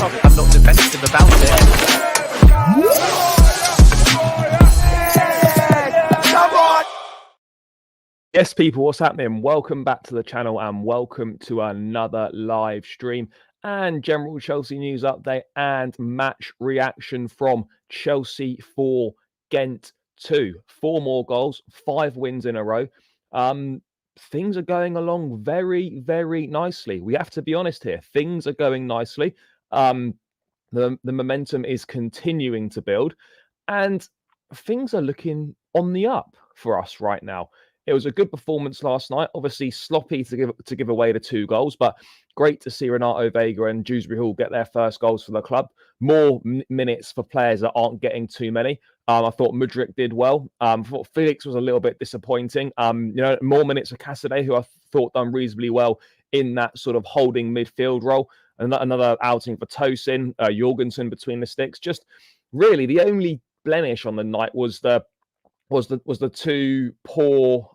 I'm not defensive about it. Yes, people, what's happening? Welcome back to the channel and welcome to another live stream and general Chelsea news update and match reaction from Chelsea 4, Gent 2. 4 more goals, 5 wins in a row. Things are going along very, very nicely. We have to be honest here. Things are going nicely. The momentum is continuing to build and things are looking on the up for us right now. It was a good performance last night. Obviously, sloppy to give away the 2 goals, but great to see Renato, Veiga, and Dewsbury Hall get their first goals for the club. More minutes for players that aren't getting too many. I thought Mudryk did well. I thought Felix was a little bit disappointing. More minutes for Cassidy, who I thought done reasonably well in that sort of holding midfield role. And another outing for Tosin, Jorgensen between the sticks. Just really the only blemish on the night was the 2 poor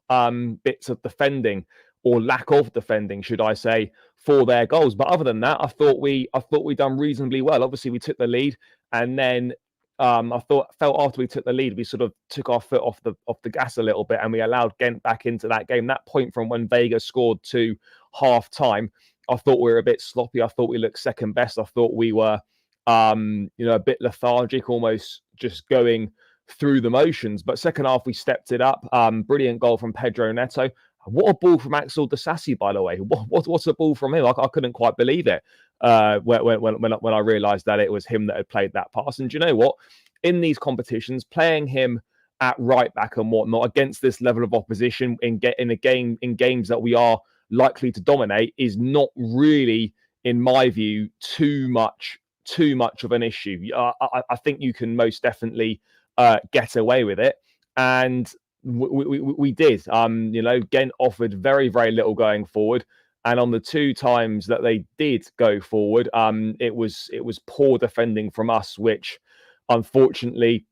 bits of defending, or lack of defending, should I say, for their goals. But other than that, I thought we done reasonably well. Obviously, we took the lead, and then felt after we took the lead, we sort of took our foot off the gas a little bit, and we allowed Gent back into that game. That point from when Veiga scored to half time, I thought we were a bit sloppy. I thought we looked second best. I thought we were a bit lethargic, almost just going through the motions. But second half, we stepped it up. Brilliant goal from Pedro Neto. What a ball from Axel Disasi, by the way. What's a ball from him? I couldn't quite believe it when I realised that it was him that had played that pass. And do you know what? In these competitions, playing him at right back and whatnot against this level of opposition in games that we are likely to dominate is not really, in my view, too much of an issue. I think you can most definitely get away with it, and we did. Gent offered very, very little going forward, and on the 2 times that they did go forward, it was poor defending from us, which unfortunately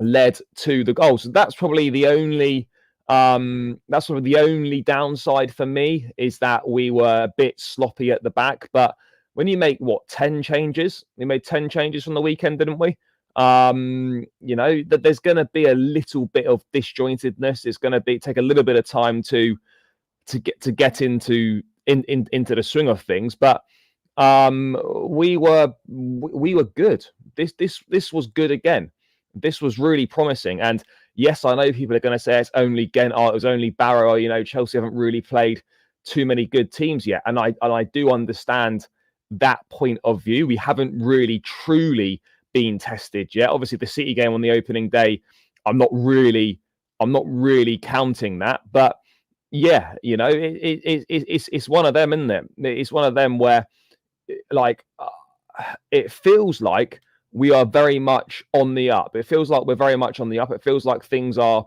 led to the goal. So that's probably the only downside for me, is that we were a bit sloppy at the back. But when you make 10 changes, we made 10 changes from the weekend, didn't we? That there's going to be a little bit of disjointedness. It's going to take a little bit of time to get into the swing of things. But we were good. This was good again. This was really promising. And yes, I know people are going to say it's only Gent, it was only Barrow. Chelsea haven't really played too many good teams yet, and I do understand that point of view. We haven't really truly been tested yet. Obviously, the City game on the opening day, I'm not really counting that. But yeah, it's one of them, isn't it? It's one of them where, it feels like we are very much on the up. It feels like we're very much on the up. It feels like things are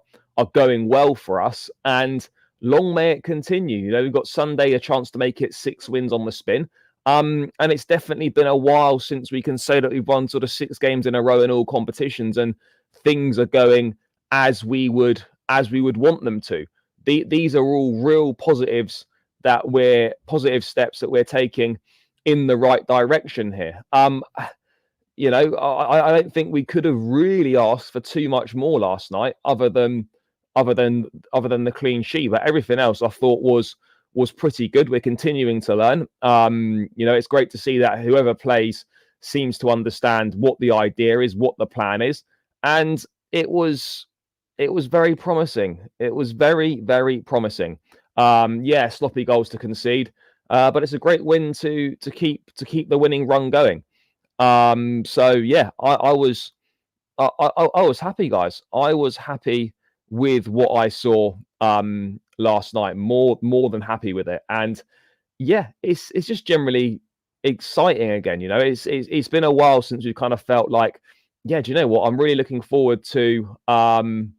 going well for us, and long may it continue. We've got Sunday a chance to make it 6 wins on the spin. And it's definitely been a while since we can say that we've won sort of 6 games in a row in all competitions, and things are going as we would want them to. These are all real positives positive steps that we're taking in the right direction here. I don't think we could have really asked for too much more last night, other than the clean sheet. But everything else I thought was pretty good. We're continuing to learn. It's great to see that whoever plays seems to understand what the idea is, what the plan is, and it was very promising. It was very, very promising. Sloppy goals to concede, but it's a great win to keep the winning run going. So yeah, I was happy, guys. I was happy with what I saw last night, more than happy with it. And yeah, it's just generally exciting again. It's been a while since we kind of felt like, yeah, do you know what? I'm really looking forward to I'm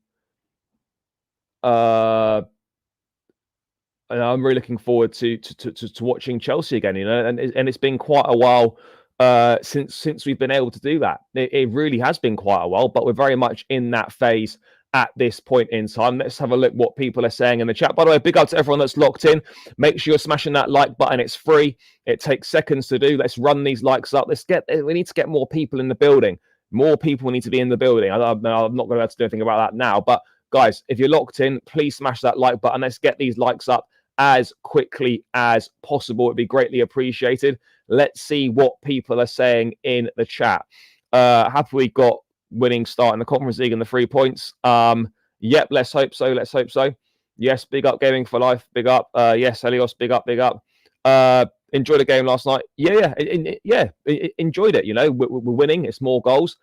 really looking forward to watching Chelsea again. And it's been quite a while since we've been able to do that. It really has been quite a while, but we're very much in that phase at this point in time. Let's have a look what people are saying in the chat. By the way, big up to everyone that's locked in. Make sure you're smashing that like button. It's free. It takes seconds to do. Let's run these likes up. We need to get more people in the building. More people need to be in the building. I'm not going to be able to do anything about that now. But guys, if you're locked in, please smash that like button. Let's get these likes up as quickly as possible. It'd be greatly appreciated. Let's see what people are saying in the chat. Have we got winning start in the Conference League and the 3 points? Yep, let's hope so. Let's hope so. Yes, big up Gaming for Life. Big up. Yes, Helios, big up, big up. Enjoyed the game last night. Yeah, enjoyed it. You know, we're winning. It's more goals.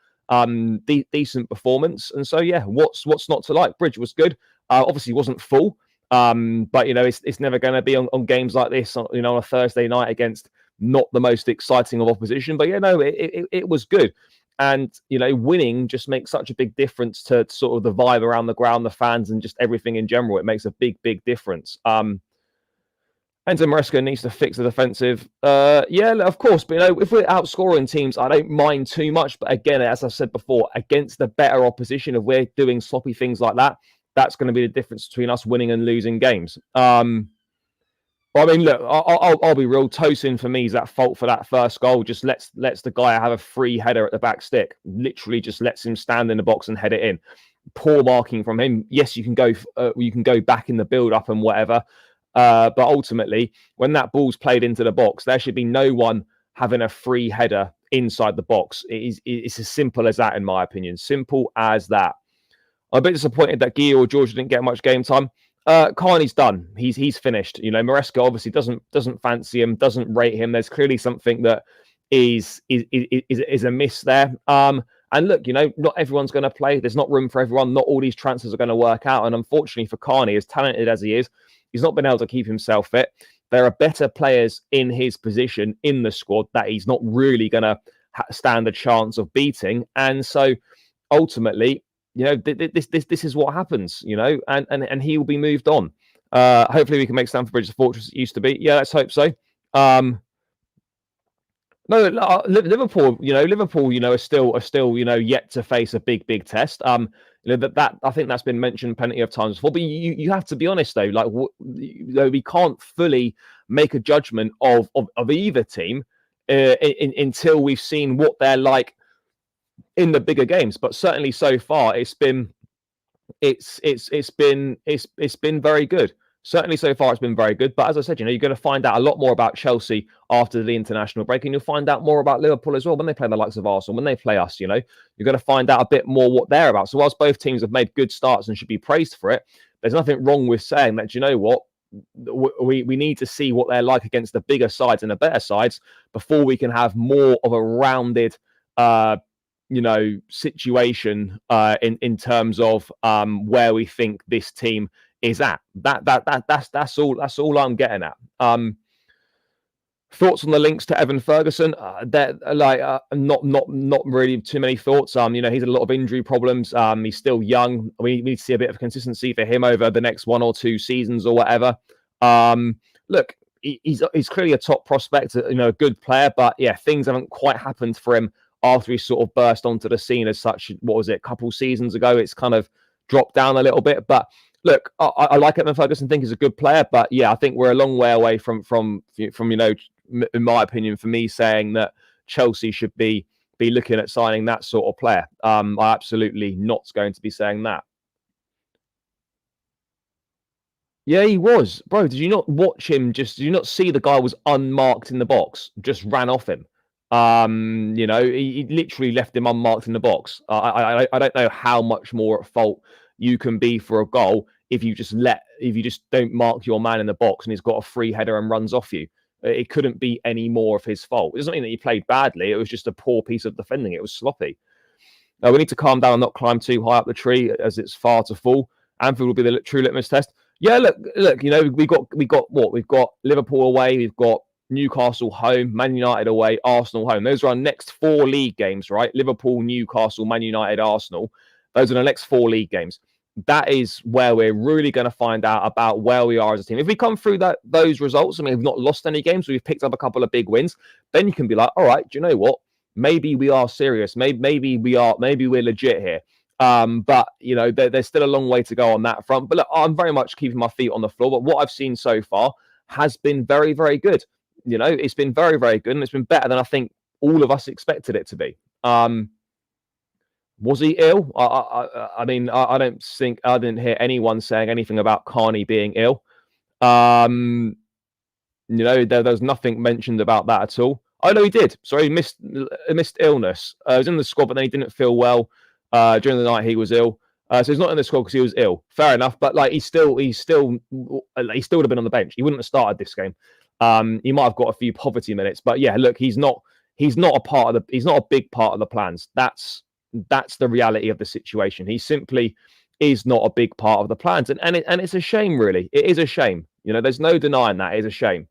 Decent performance. And so, yeah, what's not to like? Bridge was good. Obviously, wasn't full. But, you know, it's never going to be on games like this, you know, on a Thursday night against not the most exciting of opposition. But, yeah, no, it was good. And, you know, winning just makes such a big difference to sort of the vibe around the ground, the fans, and just everything in general. It makes a big, big difference. Enzo Maresca needs to fix the defensive. Yeah, of course. But, you know, if we're outscoring teams, I don't mind too much. But again, as I said before, against the better opposition, if we're doing sloppy things like that, that's going to be the difference between us winning and losing games. I mean, look, I'll be real. Tosin, for me, is at fault for that first goal. Just lets the guy have a free header at the back stick. Literally just lets him stand in the box and head it in. Poor marking from him. Yes, you can go back in the build-up and whatever. But ultimately, when that ball's played into the box, there should be no one having a free header inside the box. It's as simple as that, in my opinion. Simple as that. I'm a bit disappointed that Gia or Georgia didn't get much game time. Carney's done. He's finished. You know, Maresca obviously doesn't fancy him, doesn't rate him. There's clearly something that is a miss there. And look, you know, not everyone's going to play. There's not room for everyone. Not all these transfers are going to work out. And unfortunately for Carney, as talented as he is, he's not been able to keep himself fit. There are better players in his position in the squad that he's not really going to stand a chance of beating. And so ultimately, you know, this is what happens, you know, and he will be moved on. Hopefully we can make Stamford Bridge the fortress it used to be. Yeah, let's hope so. No, Liverpool, you know, are still, you know, yet to face a big test. You know, that I think that's been mentioned plenty of times before. But you have to be honest though, like, you know, we can't fully make a judgment of either team until we've seen what they're like in the bigger games. But certainly so far, it's been very good. Certainly so far, it's been very good. But as I said, you know, you're going to find out a lot more about Chelsea after the international break, and you'll find out more about Liverpool as well when they play the likes of Arsenal, when they play us. You know, you're going to find out a bit more what they're about. So whilst both teams have made good starts and should be praised for it, there's nothing wrong with saying that, you know what, we need to see what they're like against the bigger sides and the better sides before we can have more of a rounded you know, situation in terms of where we think this team is at. That's all I'm getting at. Thoughts on the links to Evan Ferguson? That not really too many thoughts. You know, he's had a lot of injury problems. He's still young. We need to see a bit of consistency for him over the next 1 or 2 seasons or whatever. Look, he's clearly a top prospect, you know, a good player, but yeah, things haven't quite happened for him after he sort of burst onto the scene as such. What was it, a couple seasons ago? It's kind of dropped down a little bit. But look, I like Evan Ferguson. Think he's a good player. But yeah, I think we're a long way away from you know, in my opinion, for me saying that Chelsea should be looking at signing that sort of player. I absolutely not going to be saying that. Yeah, he was. Bro, did you not watch him? Did you not see the guy was unmarked in the box? Just ran off him. You know, he literally left him unmarked in the box. I don't know how much more at fault you can be for a goal if you just don't mark your man in the box and he's got a free header and runs off you. It couldn't be any more of his fault. It doesn't mean that he played badly. It was just a poor piece of defending. It was sloppy. We need to calm down and not climb too high up the tree as it's far to fall. Anfield will be the true litmus test. Yeah, look. You know, we got what? We've got Liverpool away. We've got Newcastle home, Man United away, Arsenal home. Those are our next 4 league games, right? Liverpool, Newcastle, Man United, Arsenal. Those are the next 4 league games. That is where we're really going to find out about where we are as a team. If we come through those results, I mean, we've not lost any games, we've picked up a couple of big wins, then you can be like, all right, do you know what? Maybe we are serious. Maybe we're legit here. But there's still a long way to go on that front. But look, I'm very much keeping my feet on the floor. But what I've seen so far has been very, very good. It's been very, very good, and it's been better than I think all of us expected it to be. Was he ill? I mean, I don't think I didn't hear anyone saying anything about Carney being ill. There was nothing mentioned about that at all. Oh no, he did. Sorry, he missed illness. He was in the squad, but then he didn't feel well during the night. He was ill, so he's not in the squad because he was ill. Fair enough, but like he still would have been on the bench. He wouldn't have started this game. He might have got a few poverty minutes, but yeah, look, he's not a big part of the plans. That's the reality of the situation. He simply is not a big part of the plans, and it's a shame, really. It is a shame. There's no denying that. It is a shame.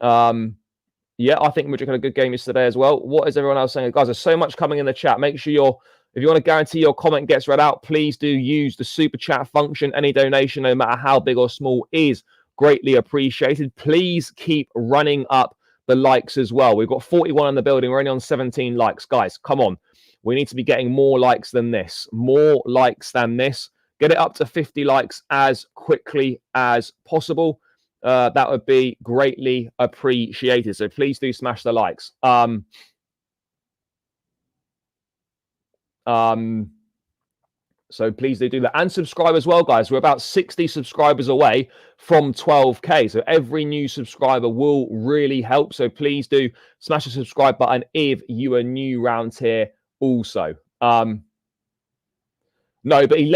Yeah, I think Mudryk had a good game yesterday as well. What is everyone else saying? Guys, there's so much coming in the chat. Make sure if you want to guarantee your comment gets read out, please do use the super chat function. Any donation, no matter how big or small, is greatly appreciated. Please keep running up the likes as well. We've got 41 in the building. We're only on 17 likes. Guys, come on. We need to be getting more likes than this. More likes than this. Get it up to 50 likes as quickly as possible. That would be greatly appreciated. So please do smash the likes. So please do that. And subscribe as well, guys. We're about 60 subscribers away from 12K. So every new subscriber will really help. So please do smash the subscribe button if you are new around here also. No, but he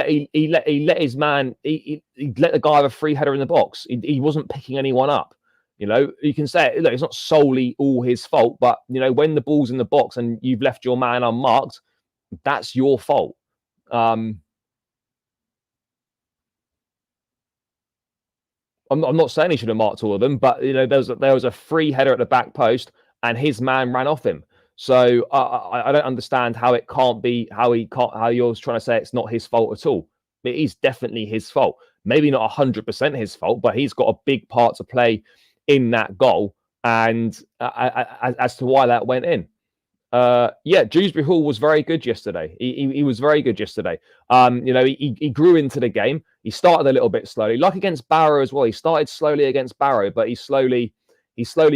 let his man. He let the guy have a free header in the box. He wasn't picking anyone up. You can say look, it's not solely all his fault, but when the ball's in the box and you've left your man unmarked, that's your fault. I'm not saying he should have marked all of them, but there was a free header at the back post and his man ran off him. So I don't understand how it can't be, how you're trying to say it's not his fault at all. It is definitely his fault. Maybe not 100% his fault, but he's got a big part to play in that goal. And as to why that went in. Yeah, Dewsbury Hall was very good yesterday. He was very good yesterday. He grew into the game. He started a little bit slowly, like against Barrow as well. He started slowly against Barrow, but he slowly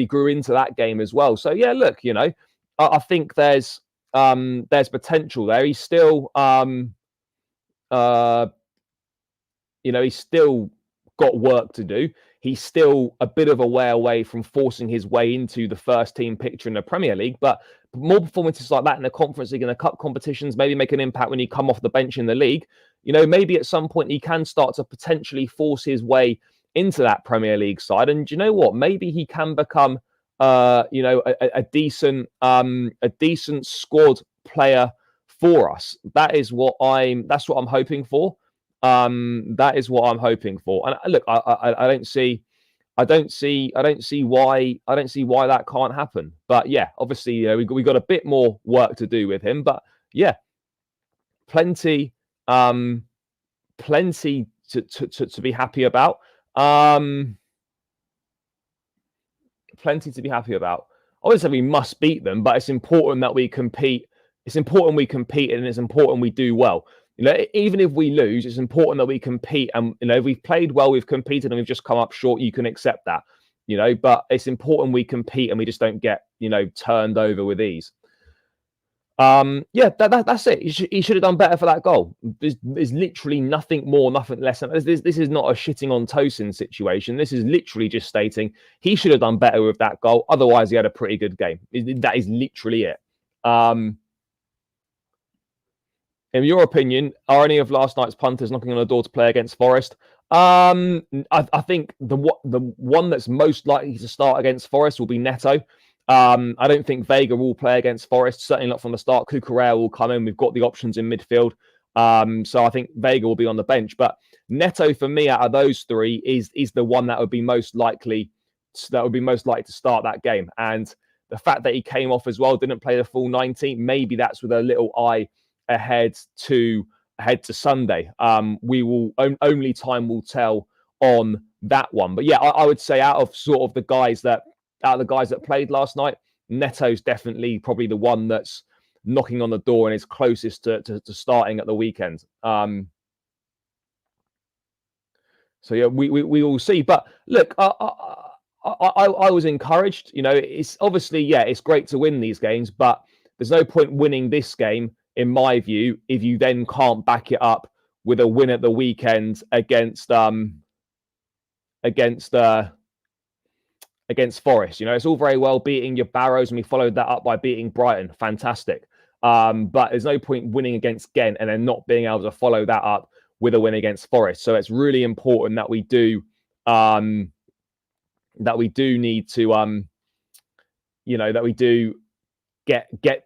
grew into that game as well. So yeah, look, I think there's potential there. He's still he's still got work to do. He's still a bit of a way away from forcing his way into the first team picture in the Premier League, but more performances like that in the Conference League and the cup competitions maybe make an impact when you come off the bench in the league. Maybe at some point he can start to potentially force his way into that Premier League side. And do you know what? Maybe he can become a decent squad player for us. That's what I'm hoping for. That is what I'm hoping for. And look, I don't see why that can't happen. But yeah, obviously, we got a bit more work to do with him. But yeah, plenty to be happy about. Plenty to be happy about. Obviously, we must beat them, but it's important that we compete. It's important we compete, and it's important we do well. Even if we lose, it's important that we compete. And if we've played well, we've competed, and we've just come up short, you can accept that. But it's important we compete, and we just don't get turned over with ease. Yeah, that's it. He should have done better for that goal. There's literally nothing more, nothing less. This is not a shitting on Tosin situation. This is literally just stating he should have done better with that goal. Otherwise, he had a pretty good game. That is literally it. In your opinion, are any of last night's punters knocking on the door to play against Forest? I think the one that's most likely to start against Forest will be Neto. I don't think Veiga will play against Forest, certainly not from the start. Cucurella will come in. We've got the options in midfield. So I think Veiga will be on the bench. But Neto, for me, out of those three, is the one that would be most likely to start that game. And the fact that he came off as well, didn't play the full 90, maybe that's with a little eye ahead to Sunday. We will only time will tell on that one. But yeah, I would say out of the guys that played last night, Neto's definitely probably the one that's knocking on the door and is closest to starting at the weekend. So yeah, we will see. But look, I was encouraged. You know, it's obviously, yeah, it's great to win these games, but there's no point winning this game, in my view, if you then can't back it up with a win at the weekend against Forest. You know, it's all very well beating your Barrows, and we followed that up by beating Brighton. Fantastic. But there's no point winning against Gent and then not being able to follow that up with a win against Forest. So it's really important that we do need to that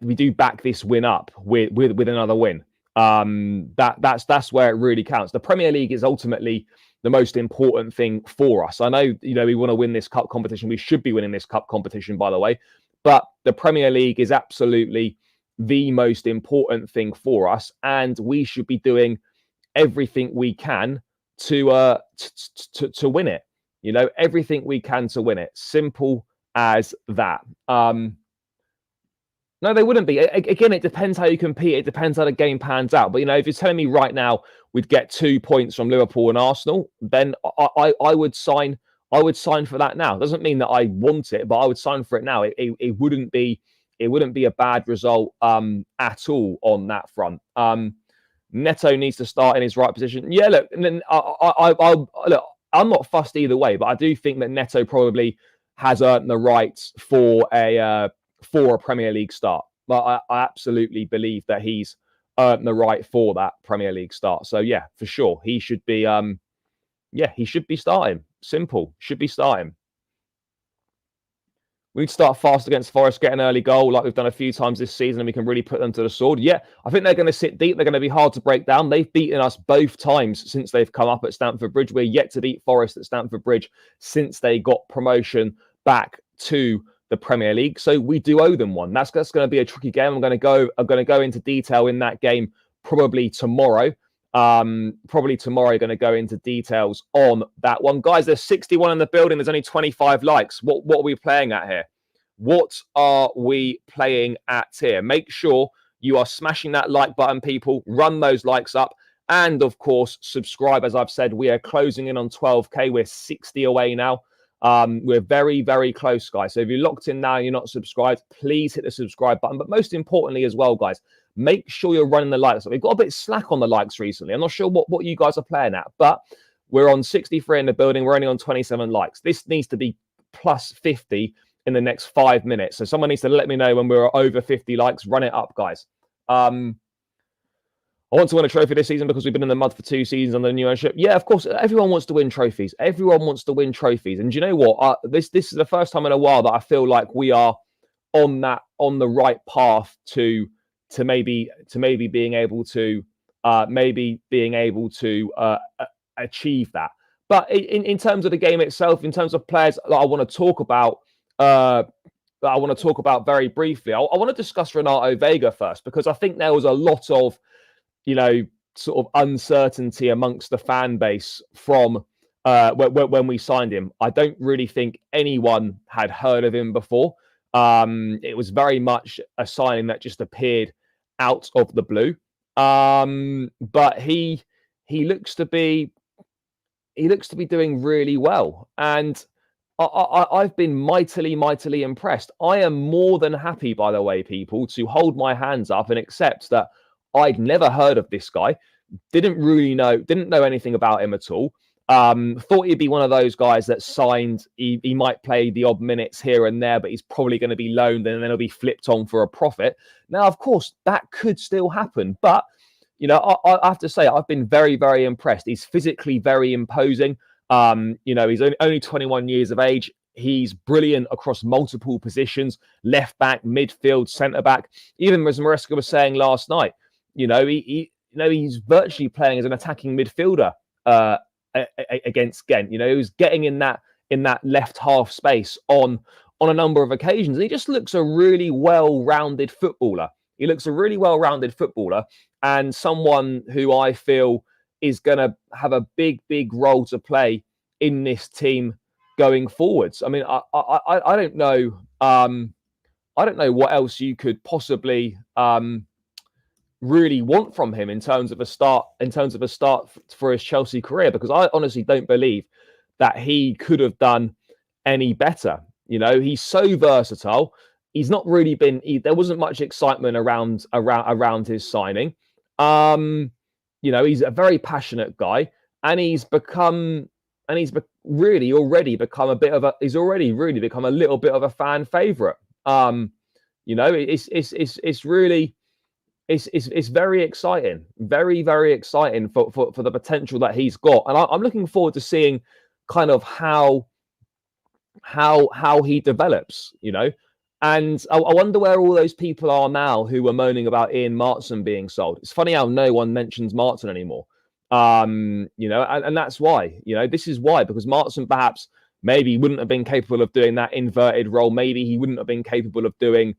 we do back this win up with another win. That's where it really counts. The Premier League is ultimately the most important thing for us. I know, we want to win this cup competition. We should be winning this cup competition, by the way. But the Premier League is absolutely the most important thing for us, and we should be doing everything we can to win it. Everything we can to win it. Simple as that. No, they wouldn't be. Again, it depends how you compete. It depends how the game pans out. But, if you're telling me right now we'd get 2 points from Liverpool and Arsenal, then I would sign. I would sign for that now. Doesn't mean that I want it, but I would sign for it now. It wouldn't be a bad result at all on that front. Neto needs to start in his right position. Yeah, look, and then look, I'm not fussed either way, but I do think that Neto probably has earned the right for a Premier League start. But I absolutely believe that he's earned the right for that Premier League start. So yeah, for sure, he should be. He should be starting. Simple, should be starting. We need to start fast against Forest, get an early goal like we've done a few times this season, and we can really put them to the sword. Yeah, I think they're going to sit deep. They're going to be hard to break down. They've beaten us both times since they've come up at Stamford Bridge. We're yet to beat Forest at Stamford Bridge since they got promotion back to the Premier League. So we do owe them one. That's going to be a tricky game. I'm going to go into detail in that game probably tomorrow. Going to go into details on that one. Guys, there's 61 in the building. There's only 25 likes. What are we playing at here? What are we playing at here? Make sure you are smashing that like button, people. Run those likes up. And, of course, subscribe. As I've said, we are closing in on 12K. We're 60 away now. We're very, very close, guys. So if you're locked in now and you're not subscribed, please hit the subscribe button. But most importantly as well, guys, make sure you're running the likes. We've got a bit slack on the likes recently. I'm not sure what you guys are playing at, but we're on 63 in the building. We're only on 27 likes. This needs to be plus 50 in the next 5 minutes. So someone needs to let me know when we're over 50 likes. Run it up, guys. I want to win a trophy this season because we've been in the mud for 2 seasons under the new ownership. Yeah, of course, everyone wants to win trophies. Everyone wants to win trophies. And do you know what? This is the first time in a while that I feel like we are on the right path to maybe being able to achieve that. But in terms of the game itself, in terms of players that I want to talk about, very briefly, I want to discuss Renato Veiga first, because I think there was a lot of sort of uncertainty amongst the fan base from when we signed him. I don't really think anyone had heard of him before. It was very much a signing that just appeared out of the blue. But he looks to be doing really well, and I've been mightily impressed. I am more than happy, by the way, people, to hold my hands up and accept that I'd never heard of this guy. Didn't know anything about him at all. Thought he'd be one of those guys that signed. He might play the odd minutes here and there, but he's probably going to be loaned and then he'll be flipped on for a profit. Now, of course, that could still happen, but I have to say I've been very, very impressed. He's physically very imposing. He's only 21 years of age. He's brilliant across multiple positions: left back, midfield, centre back. Even as Maresca was saying last night, he's virtually playing as an attacking midfielder against Gent. He was getting in that left half space on a number of occasions. And he just looks a really well-rounded footballer. And someone who I feel is going to have a big role to play in this team going forwards. I mean, I don't know. I don't know what else you could possibly really want from him in terms of a start for his Chelsea career, because I honestly don't believe that he could have done any better. You know, he's so versatile. He's not really been. There wasn't much excitement around his signing. You know, he's a very passionate guy, and he's really already become a bit of a. He's already really become a little bit of a fan favorite. You know, it's really. It's very exciting, very exciting for the potential that he's got, and I'm looking forward to seeing kind of how he develops, you know. And I wonder where all those people are now who were moaning about Ian Martson being sold. It's funny how no one mentions Martson anymore. You know, and that's why, you know, this is why, because Martson perhaps maybe wouldn't have been capable of doing that inverted role. Maybe he wouldn't have been capable of doing, you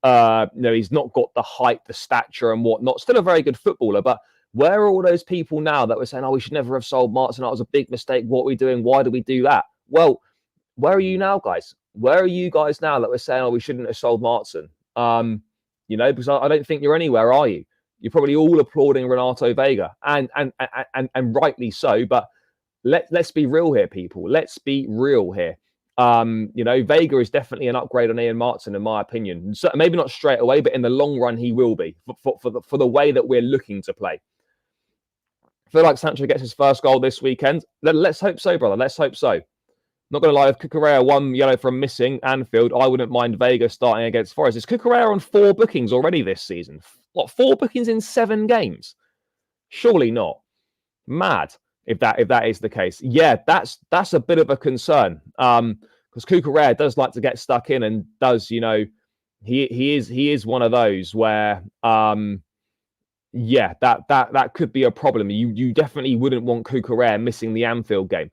know, he's not got the height, the stature and whatnot. Still a very good footballer, but where are all those people now that were saying, oh, we should never have sold Martson, that was a big mistake, what are we doing, why do we do that? Well, where are you now, guys? Where are you guys now that were saying, oh, we shouldn't have sold Martson? You know, because I don't think you're anywhere, are you? You're probably all applauding Renato Veiga, and rightly so. But let's be real here, people. Let's be real here. You know, Veiga is definitely an upgrade on Ian Martson, in my opinion. So maybe not straight away, but in the long run, he will be for the way that we're looking to play. I feel like Sancho gets his first goal this weekend. Let's hope so, brother. Let's hope so. Not going to lie, if Cucurella won yellow from missing Anfield, I wouldn't mind Veiga starting against Forest. Is Cucurella on 4 bookings already this season? What, 4 bookings in 7 games? Surely not. Mad if that is the case. Yeah, that's a bit of a concern. Because Cucurella does like to get stuck in and does, you know, he is one of those where yeah, that could be a problem. You definitely wouldn't want Cucurella missing the Anfield game.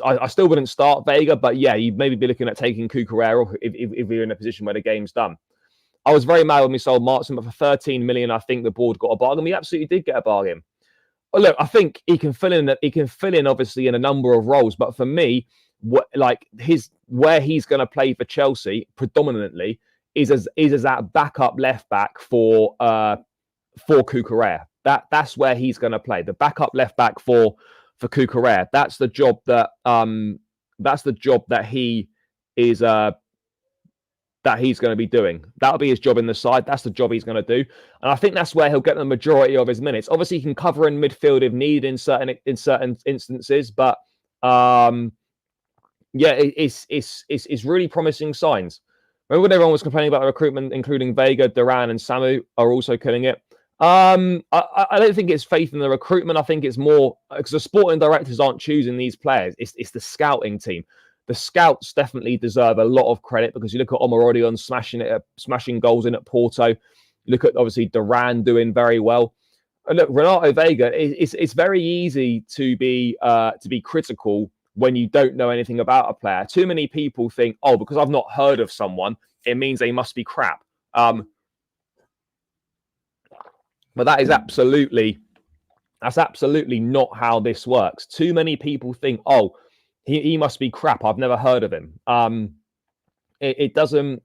I still wouldn't start Veiga, but yeah, you'd maybe be looking at taking Cucurella if you're in a position where the game's done. I was very mad when we sold Martson, but for 13 million, I think the board got a bargain. We absolutely did get a bargain. Well, look, I think he can fill in. He can fill in obviously in a number of roles, but for me, where he's going to play for Chelsea predominantly is as that backup left back for Cucurella. That's where he's going to play, the backup left back for Cucurella. That's the job that he is that he's going to be doing. That'll be his job in the side. That's the job he's going to do, and I think that's where he'll get the majority of his minutes. Obviously, he can cover in midfield if needed in certain instances, but yeah, it's really promising signs. Remember when everyone was complaining about the recruitment, including Veiga, Duran, and Samu are also killing it? I don't think it's faith in the recruitment. I think it's more because the sporting directors aren't choosing these players. It's the scouting team. The scouts definitely deserve a lot of credit, because you look at Omorodion smashing goals in at Porto. You look at obviously Duran doing very well. And look, Renato Veiga. It's very easy to be critical when you don't know anything about a player. Too many people think, oh, because I've not heard of someone, it means they must be crap. But that's absolutely not how this works. Too many people think, oh, he must be crap, I've never heard of him. It doesn't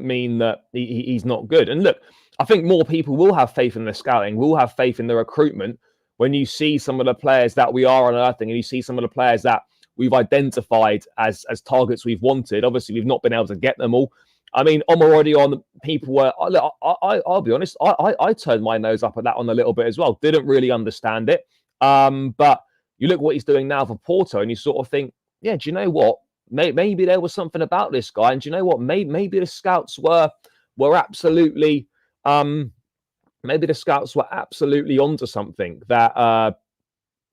mean that he's not good. And look, I think more people will have faith in the scouting, will have faith in the recruitment when you see some of the players that we are unearthing, and you see some of the players that we've identified as targets we've wanted. Obviously, we've not been able to get them all. I mean, Omorodion, people were. I'll be honest. I turned my nose up at that one a little bit as well. Didn't really understand it. But you look what he's doing now for Porto, and you sort of think, yeah, do you know what? Maybe there was something about this guy, and do you know what? Maybe the scouts were absolutely. Maybe the scouts were absolutely onto something. That,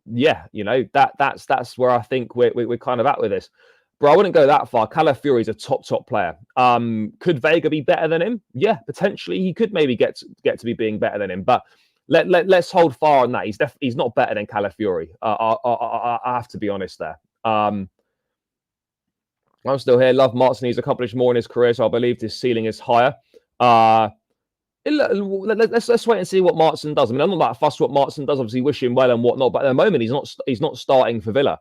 yeah, you know, that's where I think we're kind of at with this. Bro, I wouldn't go that far. Calafiori is a top player. Could Veiga be better than him? Yeah, potentially. He could maybe get to be being better than him. But let's hold fire on that. He's not better than Calafiori. I have to be honest there. I'm still here. Love Martson. He's accomplished more in his career, so I believe his ceiling is higher. Let's wait and see what Martson does. I mean, I'm not that fussed what Martson does. Obviously, wish him well and whatnot. But at the moment, he's not starting for Villa.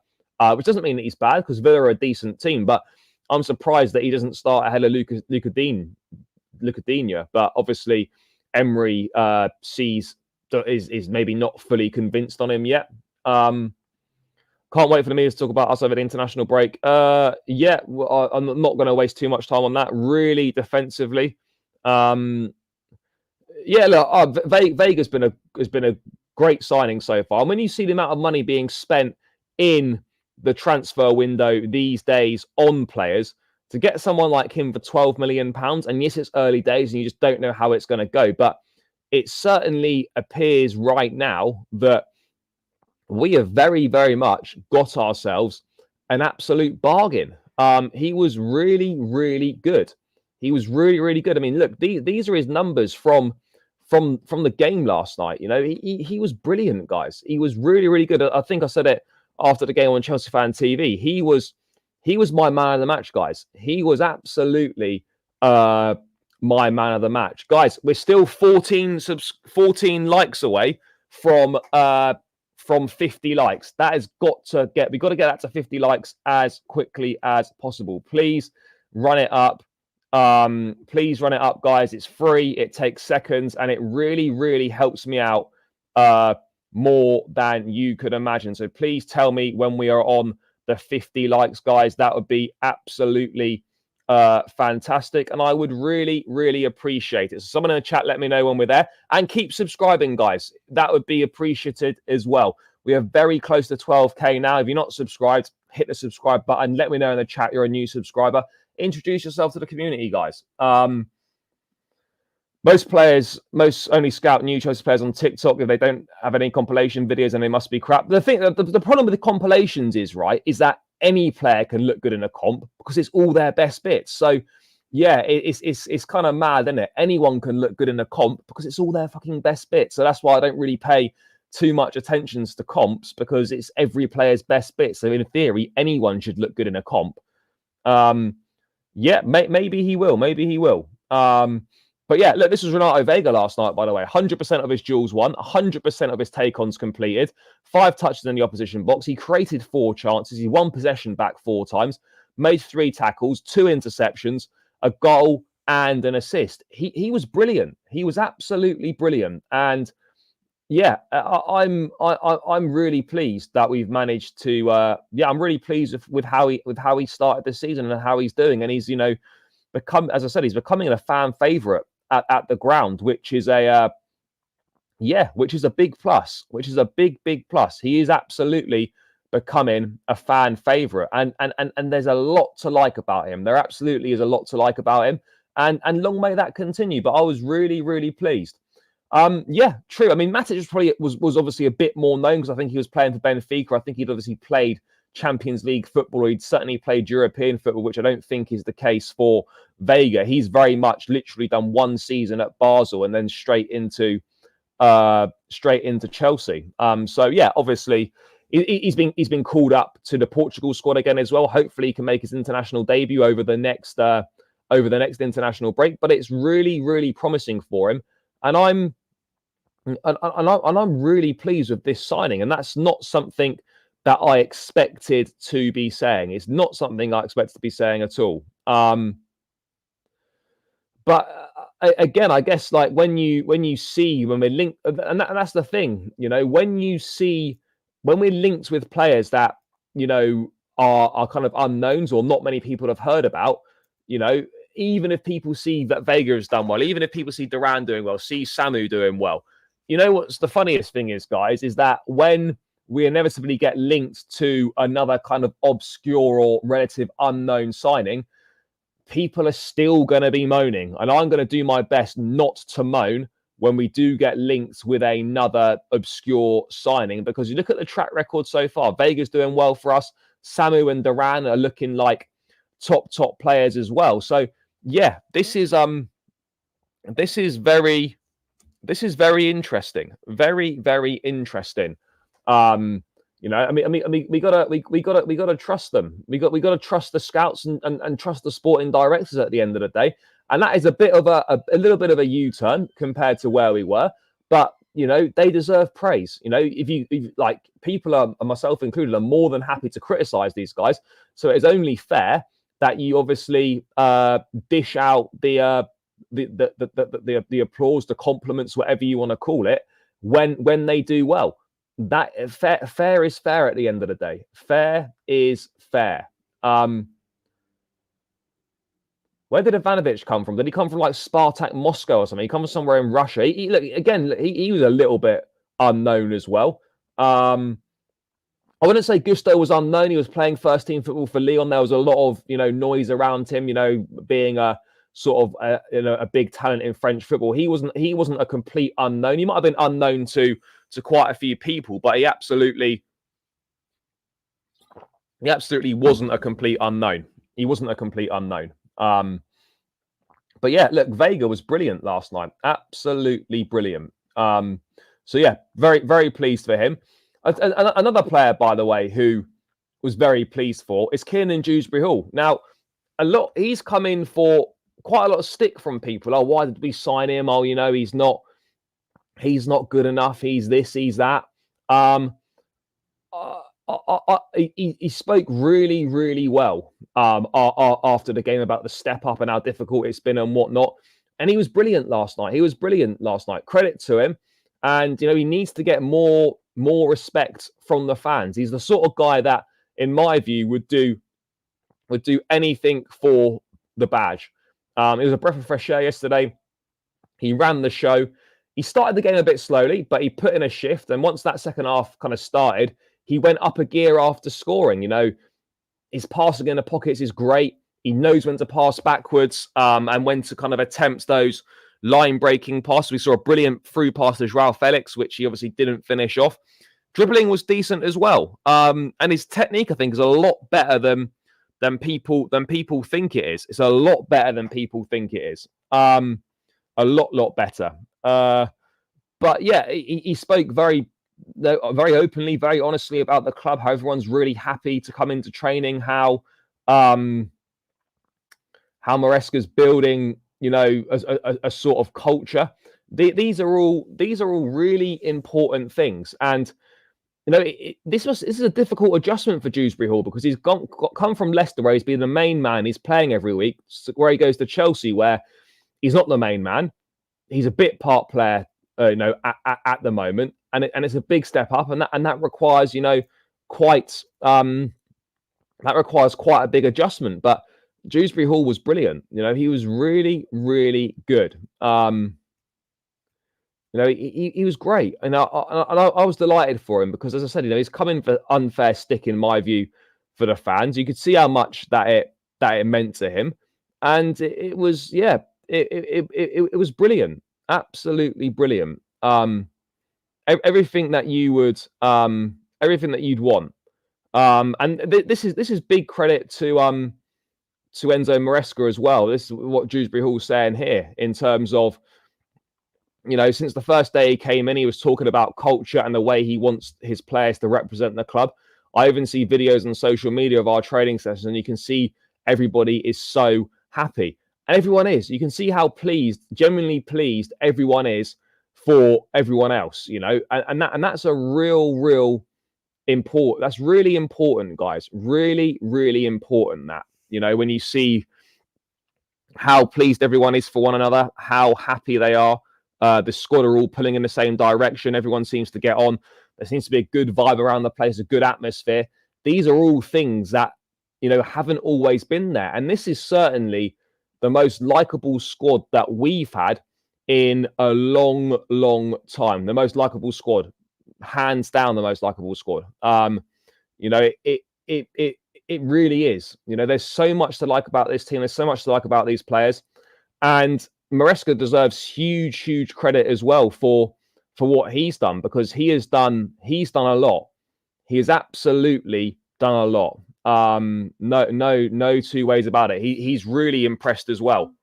which doesn't mean that he's bad because Villa are a decent team, but I'm surprised that he doesn't start ahead of Luca Digne. But obviously, Emery is maybe not fully convinced on him yet. Can't wait for the media to talk about us over the international break. Yeah, well, I'm not going to waste too much time on that. Really defensively, yeah. Look, Veiga's been a great signing so far. And when you see the amount of money being spent in the transfer window these days on players, to get someone like him for £12 million, and yes, it's early days and you just don't know how it's going to go, but it certainly appears right now that we have very, very much got ourselves an absolute bargain. He was really, really good. He was really, really good. I mean, look, these are his numbers from the game last night. You know, he was brilliant, guys. He was really, really good. I think I said it after the game on Chelsea Fan TV. He was my man of the match, guys. He was absolutely my man of the match, guys. We're still 14 likes away from 50 likes. That has got to get, we've got to get that to 50 likes as quickly as possible. Please run it up. Please run it up, guys. It's free. It takes seconds, and it really, really helps me out more than you could imagine. So please tell me when we are on the 50 likes, guys. That would be absolutely fantastic, and I would really, really appreciate it. So someone in the chat, let me know when we're there, and keep subscribing, guys. That would be appreciated as well. We are very close to 12k now. If you're not subscribed, hit the subscribe button. Let me know in the chat you're a new subscriber. Introduce yourself to the community, guys. Most players only scout new Chelsea players on TikTok if they don't have any compilation videos, and they must be crap. The thing, the problem with the compilations is that any player can look good in a comp because it's all their best bits. So yeah, it's kind of mad, isn't it? Anyone can look good in a comp because it's all their fucking best bits. So that's why I don't really pay too much attention to comps, because it's every player's best bit. So in theory, anyone should look good in a comp. Yeah, maybe he will. Maybe he will. But yeah, look, this was Renato Veiga last night, by the way. 100% of his duels won, 100% of his take-ons completed, 5 touches in the opposition box. He created 4 chances. He won possession back 4 times, made 3 tackles, 2 interceptions, a goal and an assist. He was brilliant. He was absolutely brilliant. And yeah, I'm really pleased that we've managed to. Yeah, I'm really pleased with how he started this season and how he's doing. And he's, you know, as I said, he's becoming a fan favorite at the ground, which is a big plus. Which is a big plus. He is absolutely becoming a fan favorite, and there's a lot to like about him. There absolutely is a lot to like about him, and long may that continue. But I was really, really pleased. Yeah, true. I mean, Matic was obviously a bit more known because I think he was playing for Benfica. I think he'd obviously played Champions League football, or he'd certainly played European football, which I don't think is the case for Veiga. He's very much literally done 1 season at Basel and then straight into Chelsea. So yeah, obviously he's been called up to the Portugal squad again as well. Hopefully he can make his international debut over the next international break. But it's really, really promising for him, and I'm really pleased with this signing. And that's not something that I expected to be saying. It's not something I expected to be saying at all. But again, I guess like when we're linked, and that's the thing, you know, when we're linked with players that, you know, are kind of unknowns or not many people have heard about, you know, even if people see that Veiga has done well, even if people see Duran doing well, see Samu doing well, you know what's the funniest thing is, guys, is that when we inevitably get linked to another kind of obscure or relative unknown signing, people are still going to be moaning. And I'm going to do my best not to moan when we do get linked with another obscure signing, because you look at the track record so far, Veiga's doing well for us. Samu and Duran are looking like top players as well. So yeah, this is very interesting. Very, very interesting. You know, I mean, we gotta trust them. We got to trust the scouts and trust the sporting directors at the end of the day. And that is a little bit of a U-turn compared to where we were. But you know, they deserve praise. You know, if you like, people are, myself included, are more than happy to criticize these guys. So it's only fair that you obviously dish out the applause, the compliments, whatever you want to call it, when they do well. That fair is fair at the end of the day. Fair is fair. Where did Ivanovic come from? Did he come from like Spartak Moscow or something? He comes from somewhere in Russia. He was a little bit unknown as well. I wouldn't say Gusto was unknown. He was playing first team football for Lyon. There was a lot of, you know, noise around him, you know, being a sort of a big talent in French football. He wasn't a complete unknown. He might have been unknown to quite a few people, but he absolutely wasn't a complete unknown. He wasn't a complete unknown. But yeah, look, Veiga was brilliant last night. Absolutely brilliant. So yeah, very, very pleased for him. Another player, by the way, who was very pleased for is Kiernan Dewsbury-Hall. Now, he's come in for quite a lot of stick from people. Oh, why did we sign him? Oh, you know, he's not good enough. He's this, he's that. He spoke really, really well after the game about the step up and how difficult it's been and whatnot. And he was brilliant last night. Credit to him. And, you know, he needs to get more respect from the fans. He's the sort of guy that, in my view, would do anything for the badge. It was a breath of fresh air yesterday. He ran the show. He started the game a bit slowly, but he put in a shift. And once that second half kind of started, he went up a gear after scoring. You know, his passing in the pockets is great. He knows when to pass backwards and when to kind of attempt those line-breaking passes. We saw a brilliant through pass to Joao Felix, which he obviously didn't finish off. Dribbling was decent as well. And his technique, I think, is a lot better than people think it is. It's a lot better than people think it is. A lot better. But yeah, he spoke very openly, very honestly about the club, how everyone's really happy to come into training, how Maresca's building, you know, a sort of culture. These are all really important things. And you know, this is a difficult adjustment for Dewsbury-Hall because he's come from Leicester, where he's been the main man. He's playing every week, where he goes to Chelsea, where he's not the main man. He's a bit part player, you know, at the moment, and it's a big step up, and that requires, you know, quite a big adjustment. But Dewsbury-Hall was brilliant. You know, he was really, really good. You know, he was great, and I was delighted for him because, as I said, you know, he's come in for unfair stick, in my view, for the fans. You could see how much that it meant to him, and it was brilliant, absolutely brilliant. Everything that you'd want, and this is big credit to Enzo Maresca as well. This is what Dewsbury-Hall's saying here in terms of, you know, since the first day he came in, he was talking about culture and the way he wants his players to represent the club. I even see videos on social media of our training sessions, and you can see everybody is so happy. And everyone is. You can see how genuinely pleased everyone is for everyone else, you know. And that's a real important. That's really important, guys. Really, really important, that, you know, when you see how pleased everyone is for one another, how happy they are. The squad are all pulling in the same direction. Everyone seems to get on. There seems to be a good vibe around the place, a good atmosphere. These are all things that, you know, haven't always been there. And this is certainly the most likable squad that we've had in a long, long time. The most likable squad, hands down, the most likable squad. You know, it really is. You know, there's so much to like about this team. There's so much to like about these players, and Maresca deserves huge credit as well for what he's done, because he's done a lot. He has absolutely done a lot. No two ways about it. He's really impressed as well.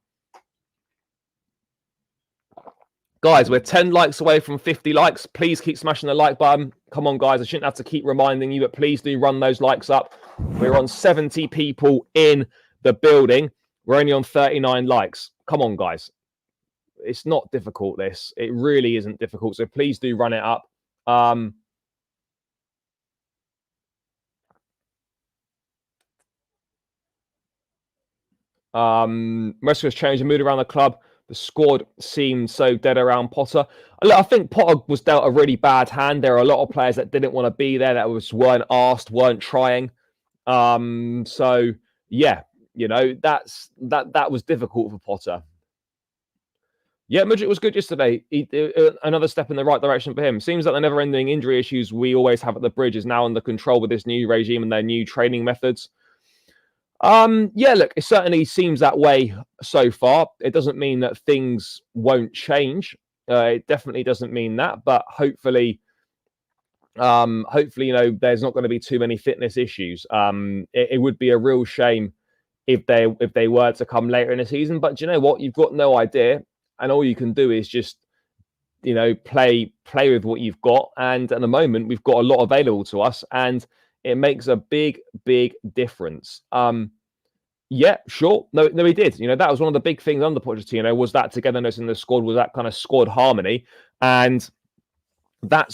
Guys, we're 10 likes away from 50 likes. Please keep smashing the like button. Come on, guys. I shouldn't have to keep reminding you, but please do run those likes up. We're on 70 people in the building. We're only on 39 likes. Come on, guys. It's not difficult, this. It really isn't difficult. So please do run it up. Maresca's changed the mood around the club. The squad seemed so dead around Potter. Look, I think Potter was dealt a really bad hand. There are a lot of players that didn't want to be there, that weren't asked, weren't trying. So yeah, you know, that was difficult for Potter. Yeah, Mudryk was good yesterday. Another step in the right direction for him. Seems like the never-ending injury issues we always have at the Bridge is now under control with this new regime and their new training methods. Yeah, look, it certainly seems that way so far. It doesn't mean that things won't change. It definitely doesn't mean that, but hopefully, you know, there's not going to be too many fitness issues. It would be a real shame if they were to come later in the season. But do you know what? You've got no idea, and all you can do is just, you know, play with what you've got. And at the moment, we've got a lot available to us, and it makes a big difference. Yeah, sure. No, he did. You know, that was one of the big things under Pochettino, was that togetherness in the squad, was that kind of squad harmony, and that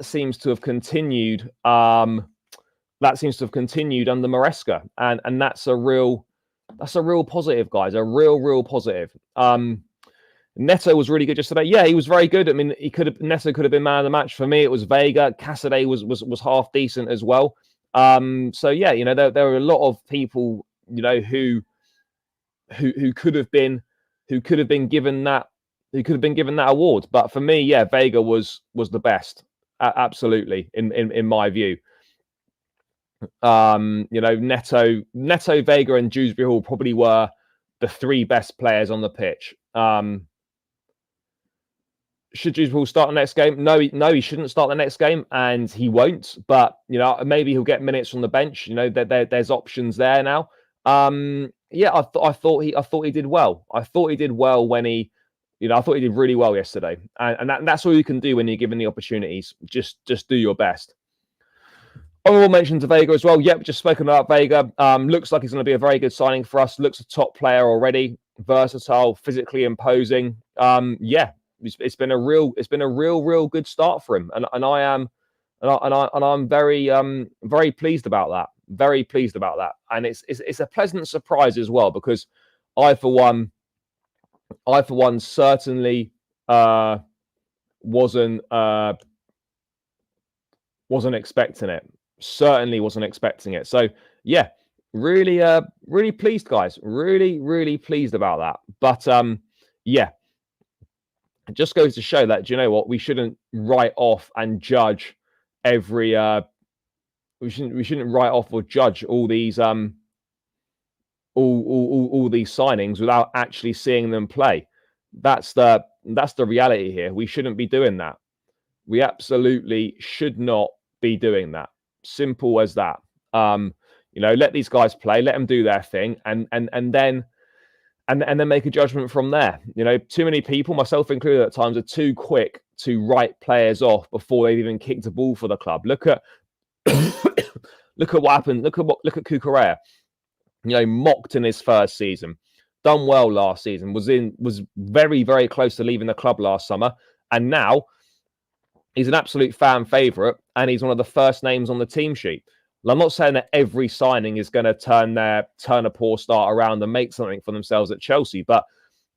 seems to have continued. That seems to have continued under Maresca, and that's a real positive, guys. A real positive. Neto was really good yesterday. Yeah, he was very good. I mean, Neto could have been man of the match. For me, it was Veiga. Cassidy was half decent as well. So yeah, you know, there were a lot of people, you know, who could have been given that award. But for me, yeah, Veiga was the best. Absolutely, in my view. You know, Neto, Veiga, and Dewsbury Hall probably were the three best players on the pitch. Should Dewsbury start the next game? No, he shouldn't start the next game, and he won't. But you know, maybe he'll get minutes from the bench. You know, there's options there now. Yeah, I thought he did well. I thought he did well when he, you know, I thought he did really well yesterday, and that's all you can do when you're given the opportunities. Just do your best. Honorable mention to Veiga as well. Yep, just spoken about Veiga. Looks like he's going to be a very good signing for us. Looks a top player already. Versatile, physically imposing. Yeah. It's been a real good start for him, and I'm very pleased about that. Very pleased about that, and it's a pleasant surprise as well, because I for one certainly wasn't expecting it. Certainly wasn't expecting it. So yeah, really pleased, guys. Really pleased about that. But yeah. It just goes to show that, do you know what, we shouldn't write off and judge every we shouldn't write off or judge all these all these signings without actually seeing them play. That's the reality here. We shouldn't be doing that. We absolutely should not be doing that. Simple as that. You know, let these guys play, let them do their thing, and then make a judgment from there. You know, too many people, myself included at times, are too quick to write players off before they've even kicked a ball for the club. Look at what happened. Look at Cucurella. You know, mocked in his first season, done well last season, was very close to leaving the club last summer, and now he's an absolute fan favourite, and he's one of the first names on the team sheet. I'm not saying that every signing is going to turn a poor start around and make something for themselves at Chelsea, but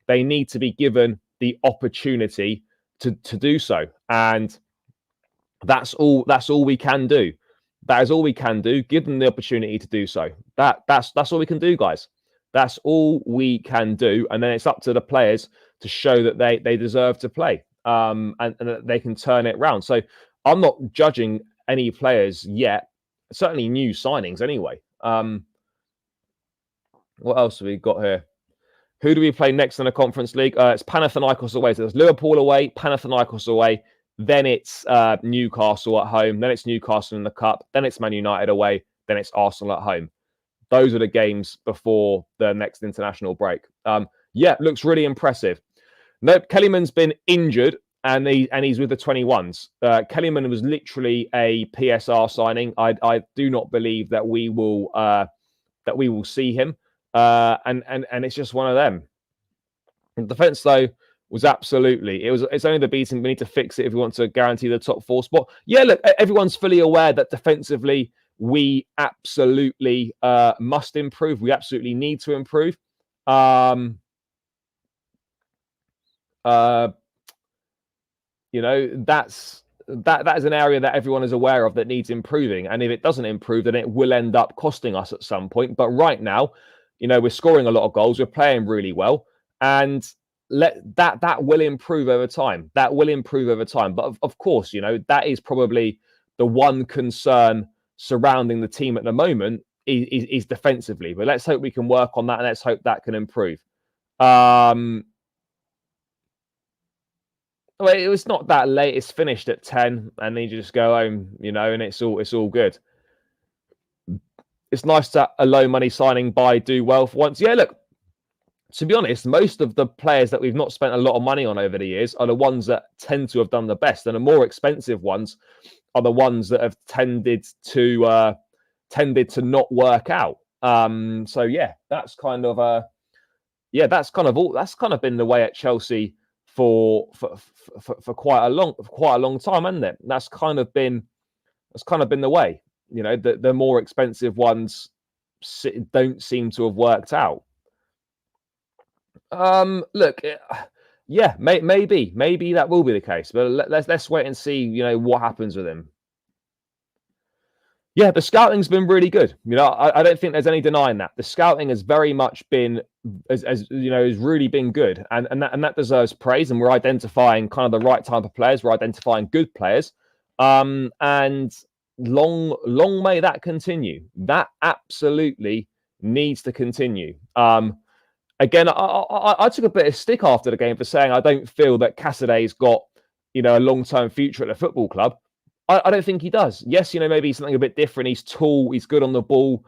they need to be given the opportunity to do so, and that's all we can do. That is all we can do. Give them the opportunity to do so. That's all we can do, guys. That's all we can do, and then it's up to the players to show that they deserve to play, and that they can turn it around. So I'm not judging any players yet. Certainly new signings anyway. What else have we got here? Who do we play next in the Conference League? It's Panathinaikos away. So there's Liverpool away, Panathinaikos away. Then it's Newcastle at home. Then it's Newcastle in the Cup. Then it's Man United away. Then it's Arsenal at home. Those are the games before the next international break. Yeah, looks really impressive. Nope, Kellyman's been injured. And he's with the 21s. Kellyman was literally a PSR signing. I do not believe that we will see him. And it's just one of them. Defense, though, was absolutely, it's only the beating. We need to fix it if we want to guarantee the top 4 spot. Yeah, look, everyone's fully aware that defensively we absolutely must improve. We absolutely need to improve. You know, that is an area that everyone is aware of that needs improving. And if it doesn't improve, then it will end up costing us at some point. But right now, you know, we're scoring a lot of goals. We're playing really well. And that will improve over time. That will improve over time. But of course, you know, that is probably the one concern surrounding the team at the moment is defensively. But let's hope we can work on that, and let's hope that can improve. Well, it was not that late. It's finished at 10, and then you just go home, you know, and it's all good. It's nice that a low money signing by do well for once. Yeah, look, to be honest, most of the players that we've not spent a lot of money on over the years are the ones that tend to have done the best, and the more expensive ones are the ones that have tended to not work out. So yeah, that's kind of that's kind of been the way at Chelsea for quite a long time, hasn't it? That's kind of been the way. You know, the more expensive ones don't seem to have worked out. Look, yeah, maybe that will be the case, but let's wait and see. You know what happens with him. Yeah, the scouting's been really good. You know, I don't think there's any denying that. The scouting has very much been, as you know, has really been good, and that deserves praise. And we're identifying kind of the right type of players. We're identifying good players, and long may that continue. That absolutely needs to continue. Again, I took a bit of stick after the game for saying I don't feel that Casadei's got, you know, a long-term future at the football club. I don't think he does. Yes, you know, maybe something a bit different. He's tall. He's good on the ball.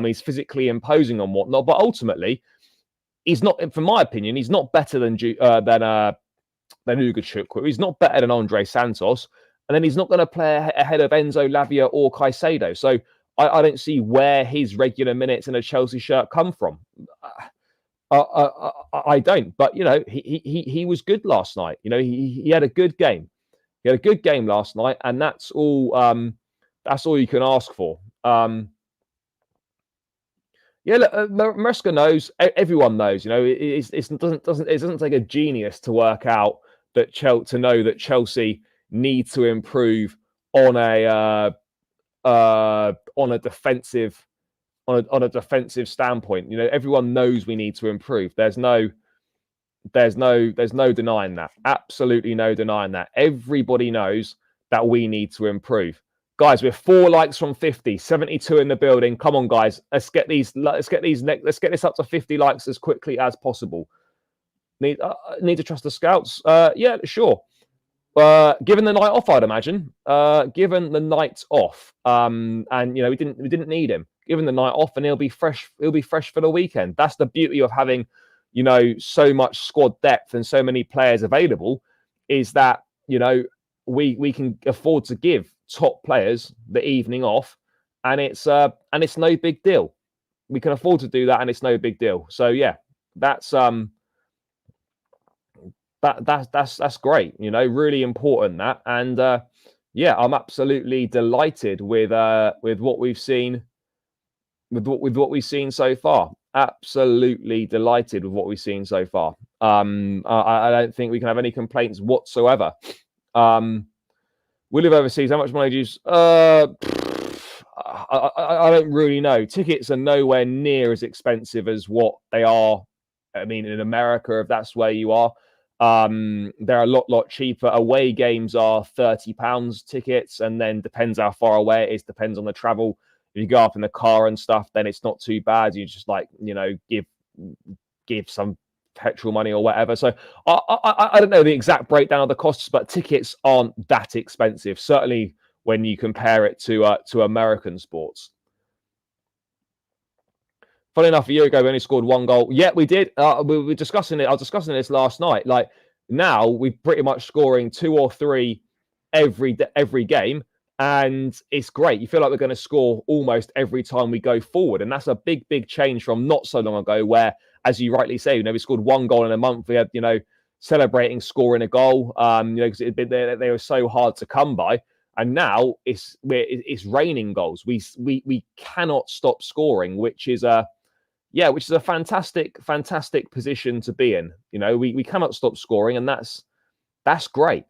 He's physically imposing and whatnot. But ultimately, he's not, from my opinion, he's not better than Ugachukwu. He's not better than Andre Santos. And then he's not going to play ahead of Enzo, Lavia, or Caicedo. So I don't see where his regular minutes in a Chelsea shirt come from. I don't. But, you know, he was good last night. You know, he had a good game. He had a good game last night, and that's all you can ask for. Yeah, look, Maresca knows. Everyone knows. You know, it doesn't take a genius to work out that to know that Chelsea need to improve on a defensive standpoint. You know, everyone knows we need to improve. There's no denying that. Absolutely no denying that. Everybody knows that we need to improve. Guys, we're 4 likes from 50, 72 in the building. Come on, guys. Let's get this up to 50 likes as quickly as possible. Need to trust the scouts. Yeah, sure. Given the night off, I'd imagine. Given the night off, and you know, we didn't need him. Given the night off, and he'll be fresh for the weekend. That's the beauty of having, you know, so much squad depth and so many players available, is that, you know, we can afford to give top players the evening off, and it's no big deal. We can afford to do that, and it's no big deal. So yeah, that's great. You know, really important that, and yeah, I'm absolutely delighted with what we've seen. With what we've seen so far, absolutely delighted with what we've seen so far. I don't think we can have any complaints whatsoever. We live overseas. How much money do you use? I don't really know. Tickets are nowhere near as expensive as what they are. I mean, in America, if that's where you are, they're a lot cheaper. Away games are £30 tickets, and then depends how far away it is. Depends on the travel. If you go up in the car and stuff, then it's not too bad. You just, like, you know, give some petrol money or whatever. So I don't know the exact breakdown of the costs, but tickets aren't that expensive. Certainly when you compare it to American sports. Funny enough, a year ago we only scored 1 goal. Yeah, we did. We were discussing it. I was discussing this last night. Like, now we're pretty much scoring 2 or 3 every game. And it's great. You feel like we're going to score almost every time we go forward. And that's a big change from not so long ago, where as you rightly say, we scored 1 goal in a month. We had, celebrating scoring a goal, because they were so hard to come by. And now it's raining goals. We cannot stop scoring, which is a fantastic position to be in. We cannot stop scoring, and that's great.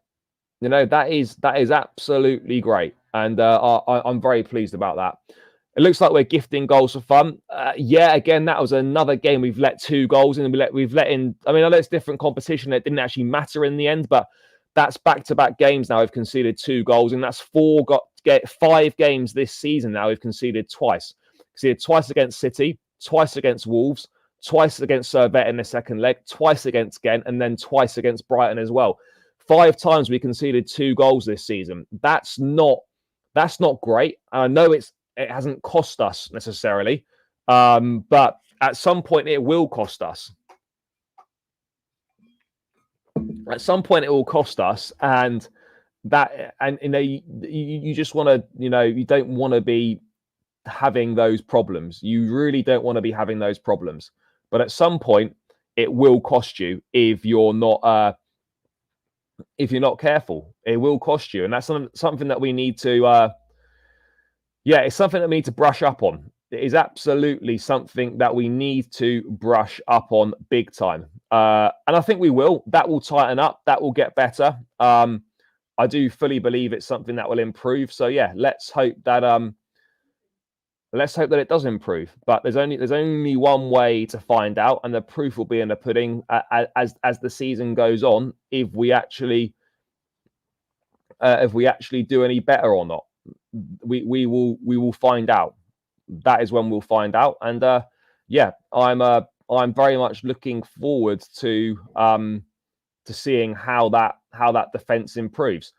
That is absolutely great, and I'm very pleased about that. It looks like we're gifting goals for fun. Again, that was another game we've let 2 goals in. We've let in. I know it's different competition. It didn't actually matter in the end, but that's back-to-back games now. We've conceded 2 goals, and that's 5 games this season now. We've conceded twice. Conceded twice against City, twice against Wolves, twice against Servette in the second leg, twice against Gent, and then twice against Brighton as well. 5 times we conceded 2 goals this season. That's not great. I know it hasn't cost us necessarily, but at some point it will cost us. At some point it will cost us, and you just want to, you don't want to be having those problems. You really don't want to be having those problems. But at some point it will cost you if you're not careful. It will cost you, and that's something that we need to. It's something that we need to brush up on. It is absolutely something that we need to brush up on big time. And I think we will. That will tighten up. That will get better. I do fully believe it's something that will improve. So let's hope that it does improve. But there's only one way to find out, and the proof will be in the pudding as the season goes on. If we actually do any better or not, we will find out. That is when we'll find out. And I'm very much looking forward to seeing how that defense improves.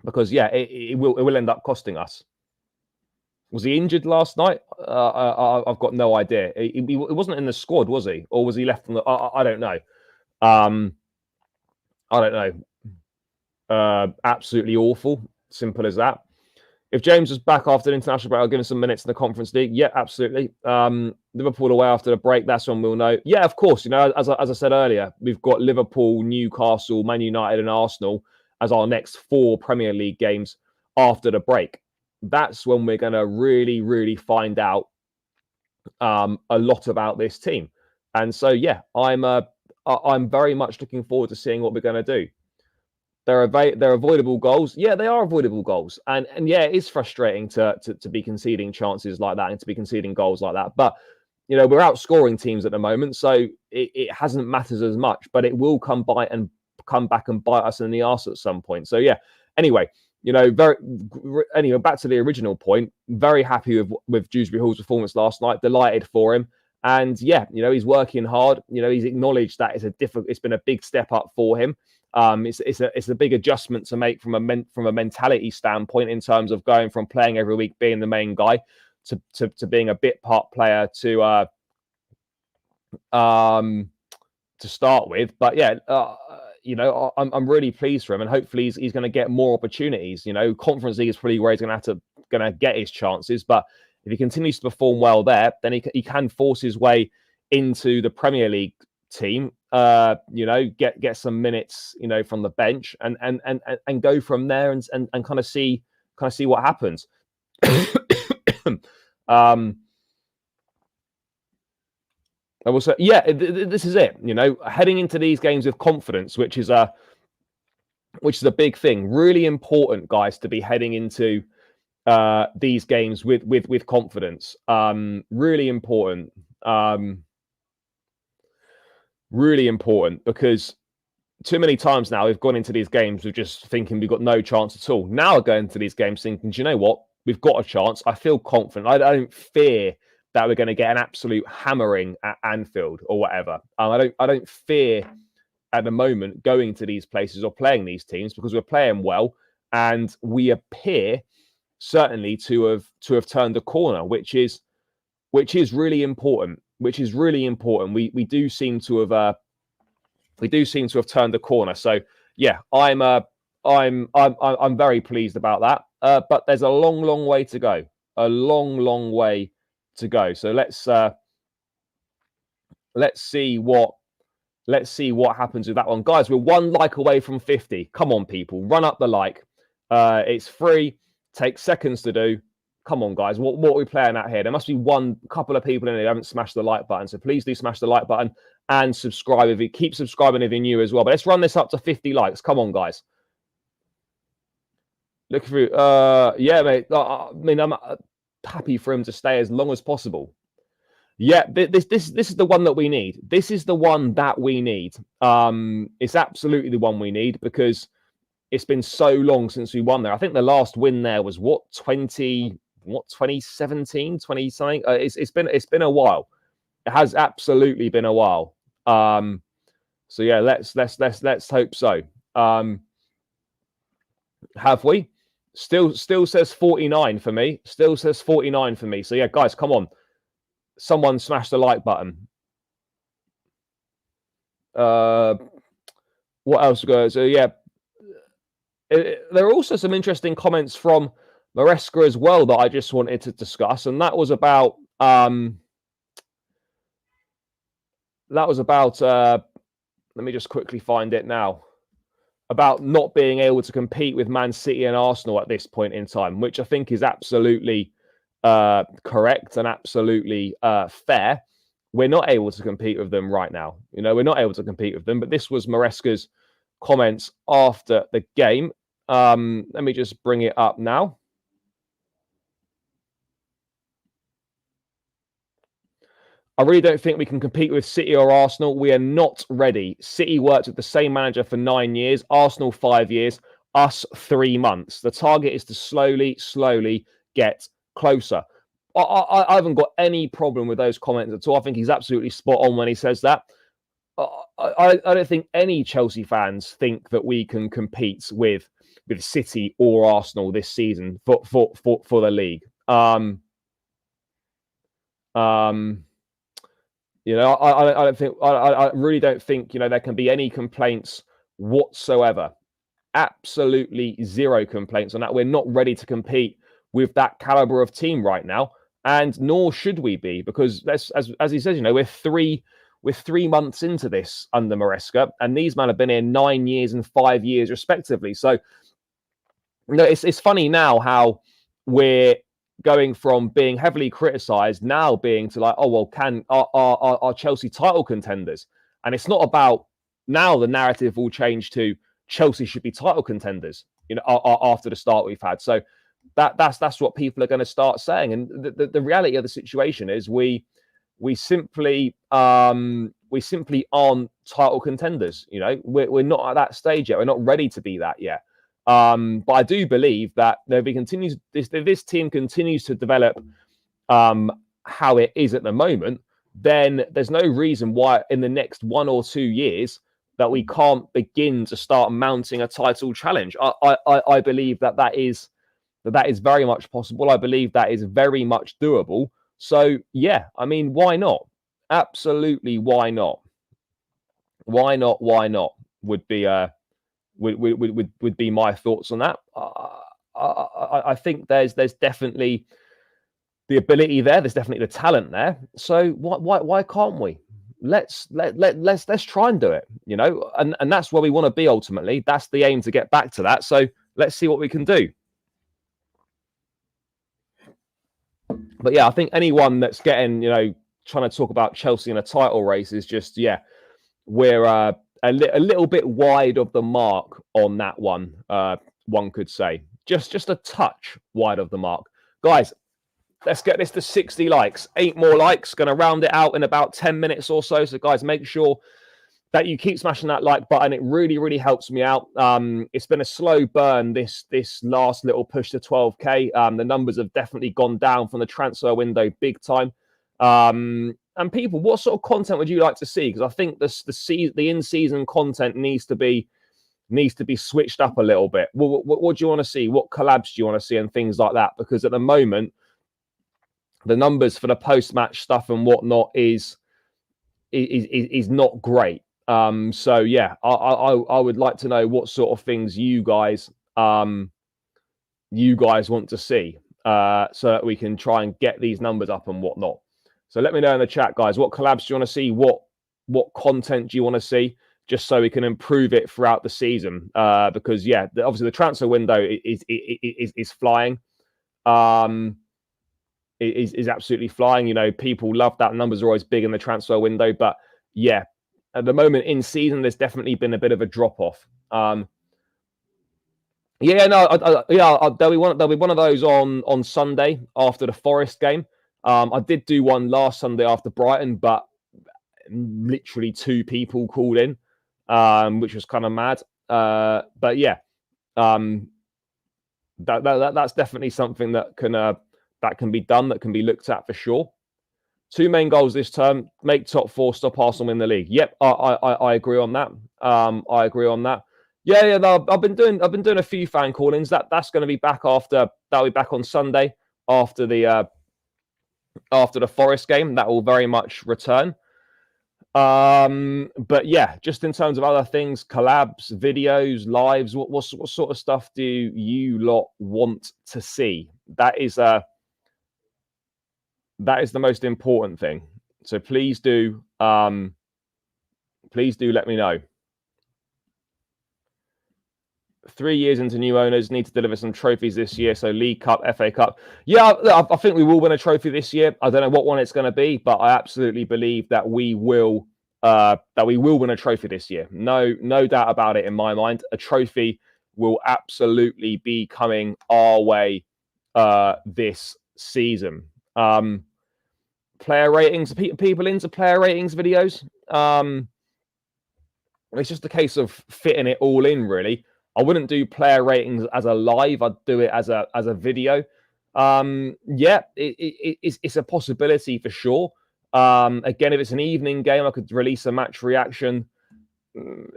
Because it will end up costing us. Was he injured last night? I've got no idea. He wasn't in the squad, was he? Or was he left on the? I don't know. I don't know. Absolutely awful. Simple as that. If James was back after the international break, I'll give him some minutes in the Conference League. Yeah, absolutely. Liverpool away after the break. That's when we'll know. Yeah, of course. As I said earlier, we've got Liverpool, Newcastle, Man United, and Arsenal as our next 4 Premier League games after the break. That's when we're going to really, really find out a lot about this team. And so, I'm very much looking forward to seeing what we're going to do. They're avoidable goals. Yeah, they are avoidable goals. And it is frustrating to be conceding chances like that and to be conceding goals like that. But, we're outscoring teams at the moment, so it hasn't mattered as much. But it will come back and bite us in the arse at some point. So, anyway, back to the original point. Very happy with Dewsbury Hall's performance last night. Delighted for him. And, he's working hard. He's acknowledged that it's been a big step up for him. It's a big adjustment to make from a mentality standpoint in terms of going from playing every week, being the main guy, to being a bit part player to start with. But I'm really pleased for him, and hopefully he's going to get more opportunities. Conference League is probably where he's going to get his chances. But if he continues to perform well there, then he can force his way into the Premier League team. Get some minutes, from the bench, and go from there and kind of see what happens. I will say, this is it. Heading into these games with confidence, which is a big thing. Really important, guys, to be heading into these games with confidence. Really important. Really important, because too many times now we've gone into these games with just thinking we've got no chance at all. Now we're going into these games thinking, do you know what? We've got a chance. I feel confident. I don't fear that we're going to get an absolute hammering at Anfield or whatever. I don't fear at the moment going to these places or playing these teams, because we're playing well and we appear certainly to have turned a corner, which is really important. We do seem to have turned a corner. So I'm very pleased about that. But there's a long way to go. A long way to go. So let's see what happens with that one, guys. We're 1 like away from 50. Come on, people, run up the like. It's free, takes seconds to do. Come on, guys, what are we playing at here? There must be one couple of people in here who haven't smashed the like button, so please do smash the like button and subscribe. If you keep subscribing if you're new as well. But let's run this up to 50 likes. Come on, guys. Look through. Yeah, mate. I mean, I'm happy for him to stay as long as possible. Yeah, this is the one that we need. This is the one that we need. It's absolutely the one we need because it's been so long since we won there. I think the last win there was 2017, 20 something. It's been a while. It has absolutely been a while. So yeah, let's hope so. Have we? Still says 49 for me. Still says 49 for me. So yeah, guys, come on. Someone smash the like button. What else goes? So yeah, there are also some interesting comments from Maresca as well that I just wanted to discuss, and that was about let me just quickly find it now, about not being able to compete with Man City and Arsenal at this point in time, which I think is absolutely correct and absolutely fair. We're not able to compete with them right now. You know, we're not able to compete with them. But this was Maresca's comments after the game. Let me just bring it up now. I really don't think we can compete with City or Arsenal. We are not ready. City worked with the same manager for 9 years, Arsenal 5 years, us 3 months. The target is to slowly get closer. I haven't got any problem with those comments at all. I think he's absolutely spot on when he says that. I don't think any Chelsea fans think that we can compete with City or Arsenal this season for the league. You know, I don't think, I really don't think, you know, there can be any complaints whatsoever. Absolutely zero complaints on that. We're not ready to compete with that caliber of team right now, and nor should we be, because as he says, you know, we're 3 months into this under Maresca, and these men have been here 9 years and 5 years respectively. So, you know, it's funny now how we're going from being heavily criticised now being to like, oh well, are Chelsea title contenders? And it's not about, now the narrative will change to Chelsea should be title contenders, you know, after the start we've had. So that's what people are going to start saying. And the reality of the situation is we simply aren't title contenders. You know, we're not at that stage yet. We're not ready to be that yet. But I do believe that if this team continues to develop how it is at the moment, then there's no reason why in the next 1 or 2 years that we can't begin to start mounting a title challenge. I believe that is very much possible. I believe that is very much doable. So yeah, I mean, why not? Absolutely, why not? Why not? Why not? Would be my thoughts on that. I think there's definitely the ability there. There's definitely the talent there. So why can't we? Let's try and do it. You know, and that's where we want to be ultimately. That's the aim, to get back to that. So let's see what we can do. But yeah, I think anyone that's getting, you know, trying to talk about Chelsea in a title race is just, yeah, we're a little bit wide of the mark on that one. One could say just a touch wide of the mark. Guys, let's get this to 60 likes. 8 more likes. Going to round it out in about 10 minutes or so. So guys, make sure that you keep smashing that like button. It really helps me out. It's been a slow burn, this last little push to 12k. The numbers have definitely gone down from the transfer window big time. And people, what sort of content would you like to see? Because I think the in-season content needs to be switched up a little bit. What do you want to see? What collabs do you want to see and things like that? Because at the moment, the numbers for the post-match stuff and whatnot is not great. So yeah, I would like to know what sort of things you guys want to see. so that we can try and get these numbers up and whatnot. So let me know in the chat, guys, what collabs do you want to see? What content do you want to see? Just so we can improve it throughout the season. Because yeah, obviously the transfer window is flying. Is absolutely flying. You know, people love that. Numbers are always big in the transfer window, but yeah, at the moment in season, there's definitely been a bit of a drop off. Yeah, no, there'll be one of those on Sunday after the Forest game. I did do one last Sunday after Brighton, but literally 2 people called in, which was kind of mad. But yeah, that's definitely something that can be done, that can be looked at for sure. 2 main goals this term: make top 4, stop Arsenal win the league. Yep, I agree on that. I agree on that. Yeah. No, I've been doing a few fan call-ins. That's going to be back that'll be back on Sunday after the Forest game. That will very much return. But yeah, just in terms of other things, collabs, videos, lives, what sort of stuff do you lot want to see? That is the most important thing. So please do let me know. 3 years into new owners, need to deliver some trophies this year. So League Cup, FA Cup. Yeah, I think we will win a trophy this year. I don't know what one it's going to be, but I absolutely believe that we will win a trophy this year. No doubt about it in my mind. A trophy will absolutely be coming our way this season. Player ratings, people into player ratings videos. It's just a case of fitting it all in, really. I wouldn't do player ratings as a live. I'd do it as a video. Yeah, it's a possibility for sure. Again, if it's an evening game, I could release a match reaction.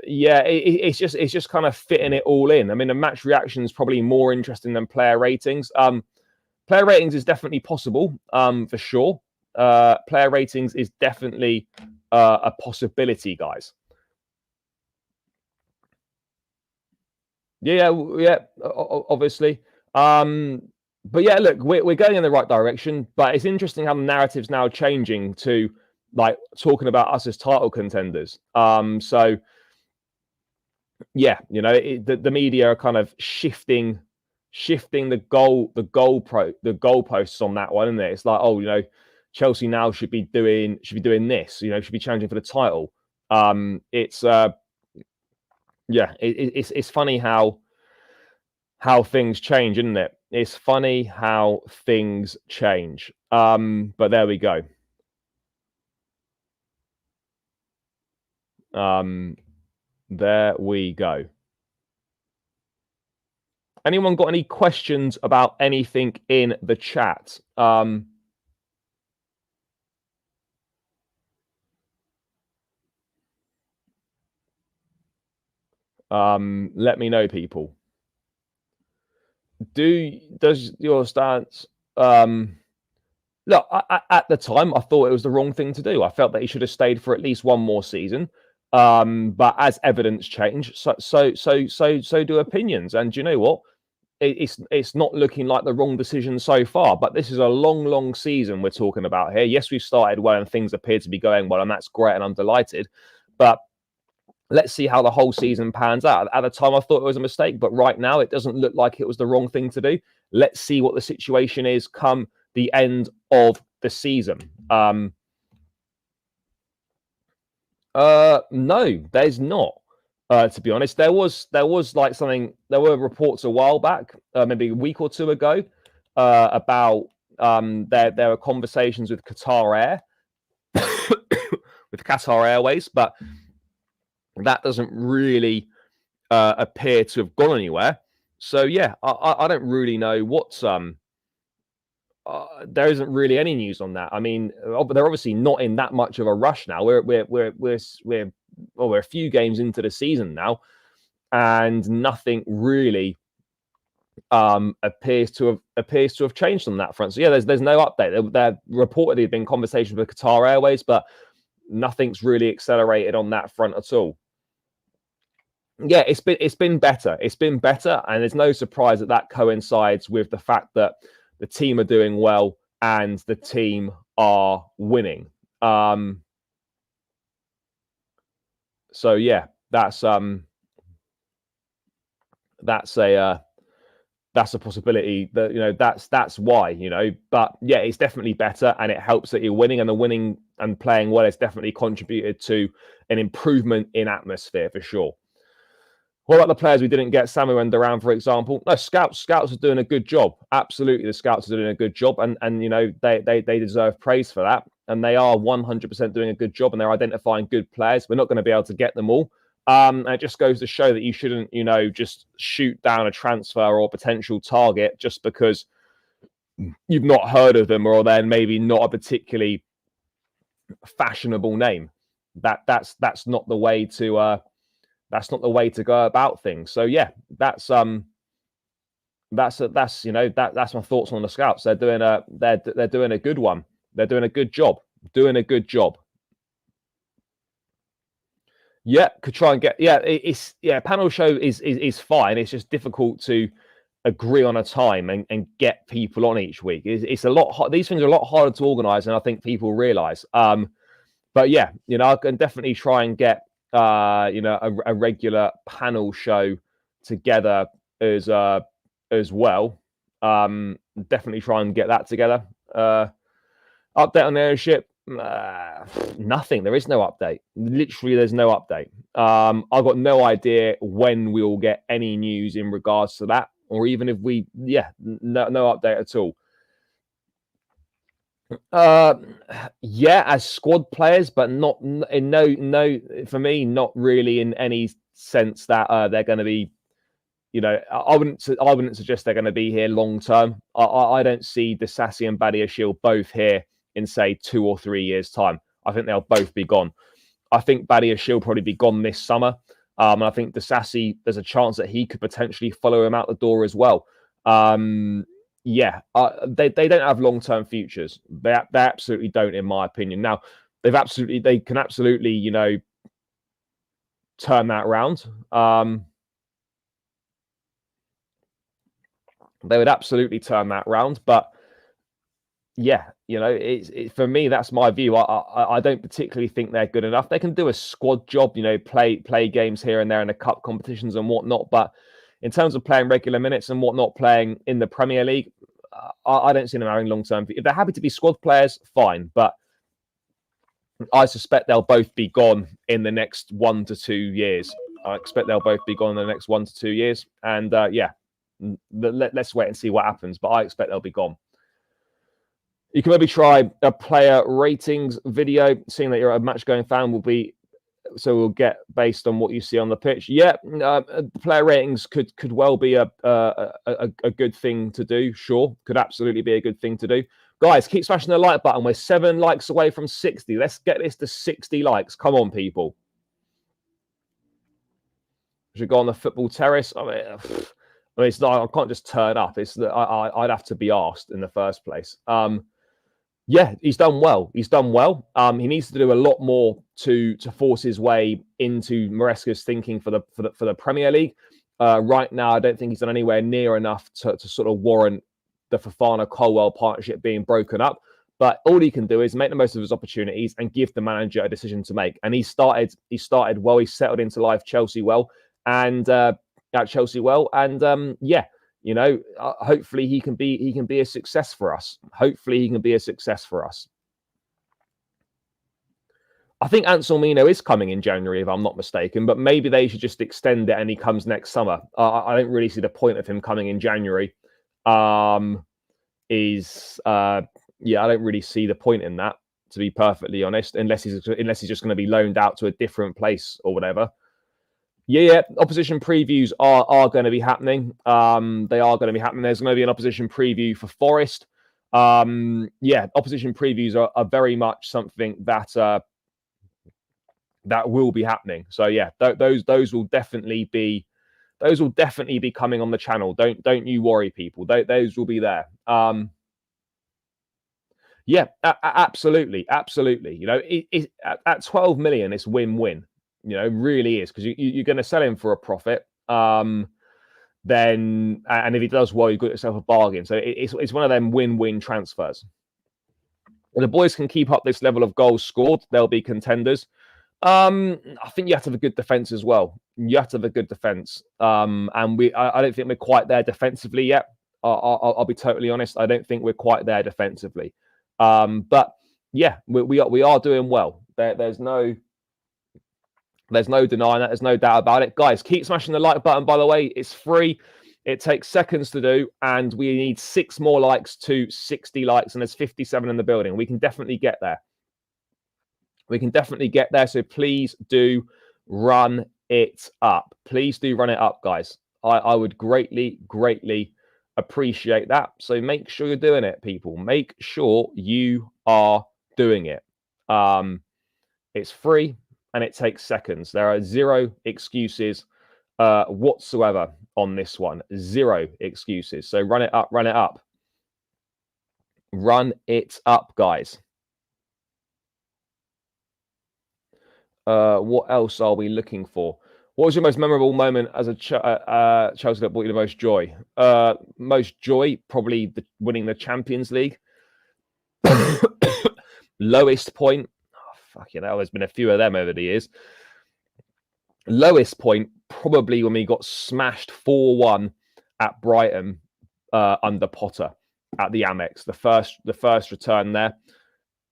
Yeah, it's just kind of fitting it all in. I mean, a match reaction is probably more interesting than player ratings. Player ratings is definitely possible, for sure. Player ratings is definitely a possibility, guys. Yeah, obviously. But yeah, look, we're going in the right direction. But it's interesting how the narrative's now changing to like talking about us as title contenders. So yeah, you know, the media are kind of shifting the goalposts on that one, isn't it? It's like, oh, you know, Chelsea now should be doing this. You know, should be challenging for the title. It's funny how things change, isn't it? It's funny how things change. But there we go. There we go. Anyone got any questions about anything in the chat? Let me know, people. Does your stance look, at the time I thought it was the wrong thing to do. I felt that he should have stayed for at least one more season. But as evidence changed, so do opinions. And do you know what? It's not looking like the wrong decision so far, but this is a long season we're talking about here. Yes, we've started well and things appear to be going well, and that's great, and I'm delighted. But let's see how the whole season pans out. At the time, I thought it was a mistake, but right now, it doesn't look like it was the wrong thing to do. Let's see what the situation is come the end of the season. No, there's not. To be honest, there was like something. There were reports a while back, maybe a week or two ago, about there were conversations with Qatar Airways, but that doesn't really appear to have gone anywhere. So yeah, I don't really know what's there isn't really any news on that. I mean, they're obviously not in that much of a rush now. We're a few games into the season now, and nothing really appears to have changed on that front. So yeah, there's no update. There reportedly been conversations with Qatar Airways, but nothing's really accelerated on that front at all. Yeah, it's been better. It's been better, and there's no surprise that coincides with the fact that the team are doing well, and the team are winning. So yeah, that's a possibility. That that's why, but yeah, it's definitely better, and it helps that you're winning, and the winning and playing well has definitely contributed to an improvement in atmosphere for sure. What about the players we didn't get? Samu and Duran, for example. No, scouts are doing a good job. Absolutely, the scouts are doing a good job, and they deserve praise for that. And they are 100% doing a good job, and they're identifying good players. We're not going to be able to get them all. And it just goes to show that you shouldn't, just shoot down a transfer or potential target just because you've not heard of them, or they're maybe not a particularly fashionable name. That's not the way to. That's not the way to go about things. So yeah, that's my thoughts on the scouts. They're doing a good one. They're doing a good job. Yeah, could try and get panel show is fine. It's just difficult to agree on a time and get people on each week. It's a lot. These things are a lot harder to organize than I think people realize. But yeah, I can definitely try and get a regular panel show together as well. Definitely try and get that together. Update on the ownership. Nothing. There is no update. Literally, there's no update. I've got no idea when we will get any news in regards to that, or even if we, no update at all. As squad players, but not in no for me, not really in any sense that they're going to be. I wouldn't suggest they're going to be here long term. I don't see Disasi and Badiashile both here in say 2 or 3 years' time. I think they'll both be gone. I think Badiashile probably be gone this summer. And I think Disasi, there's a chance that he could potentially follow him out the door as well. They don't have long-term futures. They absolutely don't, in my opinion. Now, they can absolutely, turn that around. They would absolutely turn that around, but yeah, for me, that's my view. I don't particularly think they're good enough. They can do a squad job, play games here and there in the cup competitions and whatnot, but in terms of playing regular minutes and whatnot, playing in the Premier League, I don't see them having long-term. If they're happy to be squad players, fine. But I suspect they'll both be gone in the next 1 to 2 years. I expect they'll both be gone in the next 1 to 2 years. And let's wait and see what happens. But I expect they'll be gone. You can maybe try a player ratings video, seeing that you're a match-going fan will be. So we'll get based on what you see on the pitch. Yeah, player ratings could well be a good thing to do. Sure, could absolutely be a good thing to do. Guys, keep smashing the like button. We're 7 likes away from 60. Let's get this to 60 likes. Come on, people. Should go on the football terrace. I mean, it's not. I can't just turn up. It's that I'd have to be asked in the first place. Yeah, he's done well. He needs to do a lot more to force his way into Maresca's thinking for the Premier League. Right now, I don't think he's done anywhere near enough to sort of warrant the Fofana-Colwell partnership being broken up. But all he can do is make the most of his opportunities and give the manager a decision to make. And he started well. He settled into life at Chelsea well. And hopefully he can be a success for us. I think Anselmino is coming in January, if I'm not mistaken, but maybe they should just extend it and he comes next summer. I don't really see the point of him coming in January. I don't really see the point in that, to be perfectly honest, unless he's just going to be loaned out to a different place or whatever. Yeah, opposition previews are going to be happening. They are going to be happening. There's going to be an opposition preview for Forest. Opposition previews are very much something that will be happening. So yeah, those will definitely be coming on the channel. Don't you worry, people. Those will be there. Absolutely. At 12 million, it's win-win. Really is, because you're going to sell him for a profit. then, and if he does well, you've got yourself a bargain. So it's one of them win-win transfers. If the boys can keep up this level of goals scored, they'll be contenders. I think you have to have a good defense as well. You have to have a good defense. And I don't think we're quite there defensively yet. I'll be totally honest. I don't think we're quite there defensively. But yeah, we are doing well. There's no denying that. There's no doubt about it. Guys, keep smashing the like button, by the way. It's free. It takes seconds to do, and we need 6 more likes to 60 likes, and there's 57 in the building. We can definitely get there. We can definitely get there, so please do run it up. Please do run it up, guys. I would greatly, greatly appreciate that. So make sure you're doing it, people. Make sure you are doing it. It's free, and it takes seconds. There are 0 excuses whatsoever on this one. 0 excuses. So run it up, run it up. Run it up, guys. What else are we looking for? What was your most memorable moment as a Chelsea that brought you the most joy? Most joy, probably winning the Champions League. Lowest point, fucking hell, there's been a few of them over the years. Lowest point, probably when we got smashed 4-1 at Brighton under Potter at the Amex. The first return there.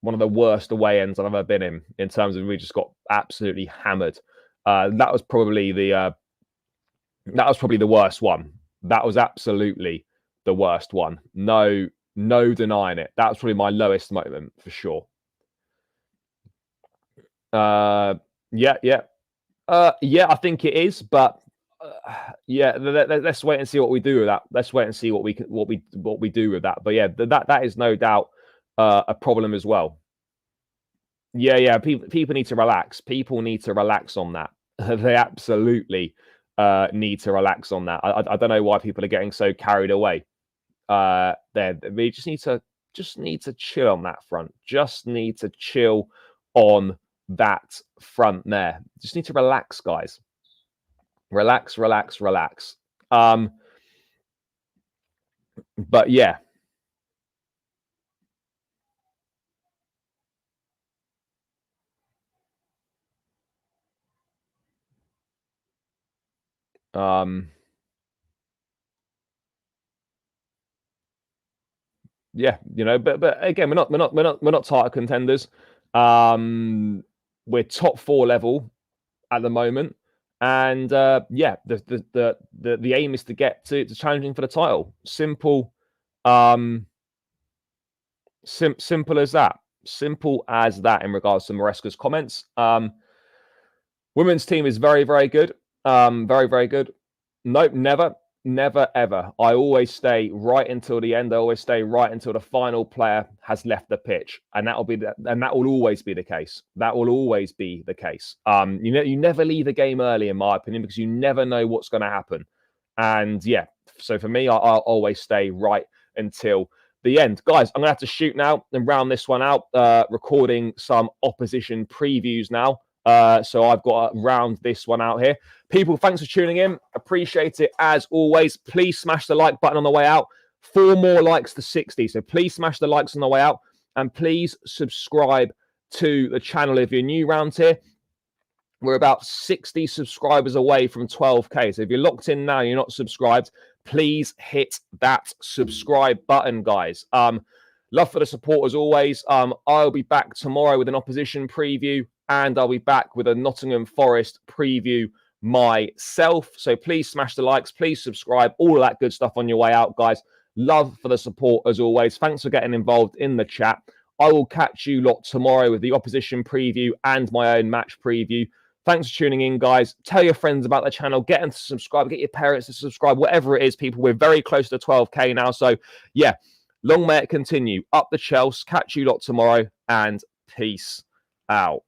One of the worst away ends I've ever been in terms of we just got absolutely hammered. That was probably the worst one. That was absolutely the worst one. No denying it. That was probably my lowest moment for sure. Yeah, I think it is, but yeah, let's wait and see what we do with that. Let's wait and see what we do with that. But yeah, that is no doubt a problem as well. Yeah. People need to relax. People need to relax on that. They absolutely need to relax on that. I don't know why people are getting so carried away. They just need to chill on that front. Just need to chill on that front there. Just need to relax, guys. Relax. But yeah. Yeah, you know, but again, we're not title contenders. We're top 4 level at the moment, and yeah, the aim is to get to challenging for the title. Simple, simple as that. Simple as that. In regards to Maresca's comments, women's team is very, very good. Very good. Nope, never ever. I always stay right until the end. I always stay right until the final player has left the pitch, and that will always be the case. That will always be the case. You never leave a game early, in my opinion, because you never know what's going to happen. And yeah, so for me, I'll always stay right until the end. Guys, I'm gonna have to shoot now and round this one out. Recording some opposition previews now. So I've got to round this one out here. People, thanks for tuning in. Appreciate it as always. Please smash the like button on the way out. 4 more likes to 60. So please smash the likes on the way out. And please subscribe to the channel if you're new around here. We're about 60 subscribers away from 12K. So if you're locked in now, you're not subscribed, please hit that subscribe button, guys. Love for the support as always. I'll be back tomorrow with an opposition preview, and I'll be back with a Nottingham Forest preview myself. So please smash the likes, please subscribe, all of that good stuff on your way out, guys. Love for the support as always. Thanks for getting involved in the chat. I will catch you lot tomorrow with the opposition preview and my own match preview. Thanks for tuning in, guys. Tell your friends about the channel. Get them to subscribe. Get your parents to subscribe. Whatever it is, people. We're very close to 12K now. So, yeah, long may it continue. Up the Chelsea. Catch you lot tomorrow, and peace out.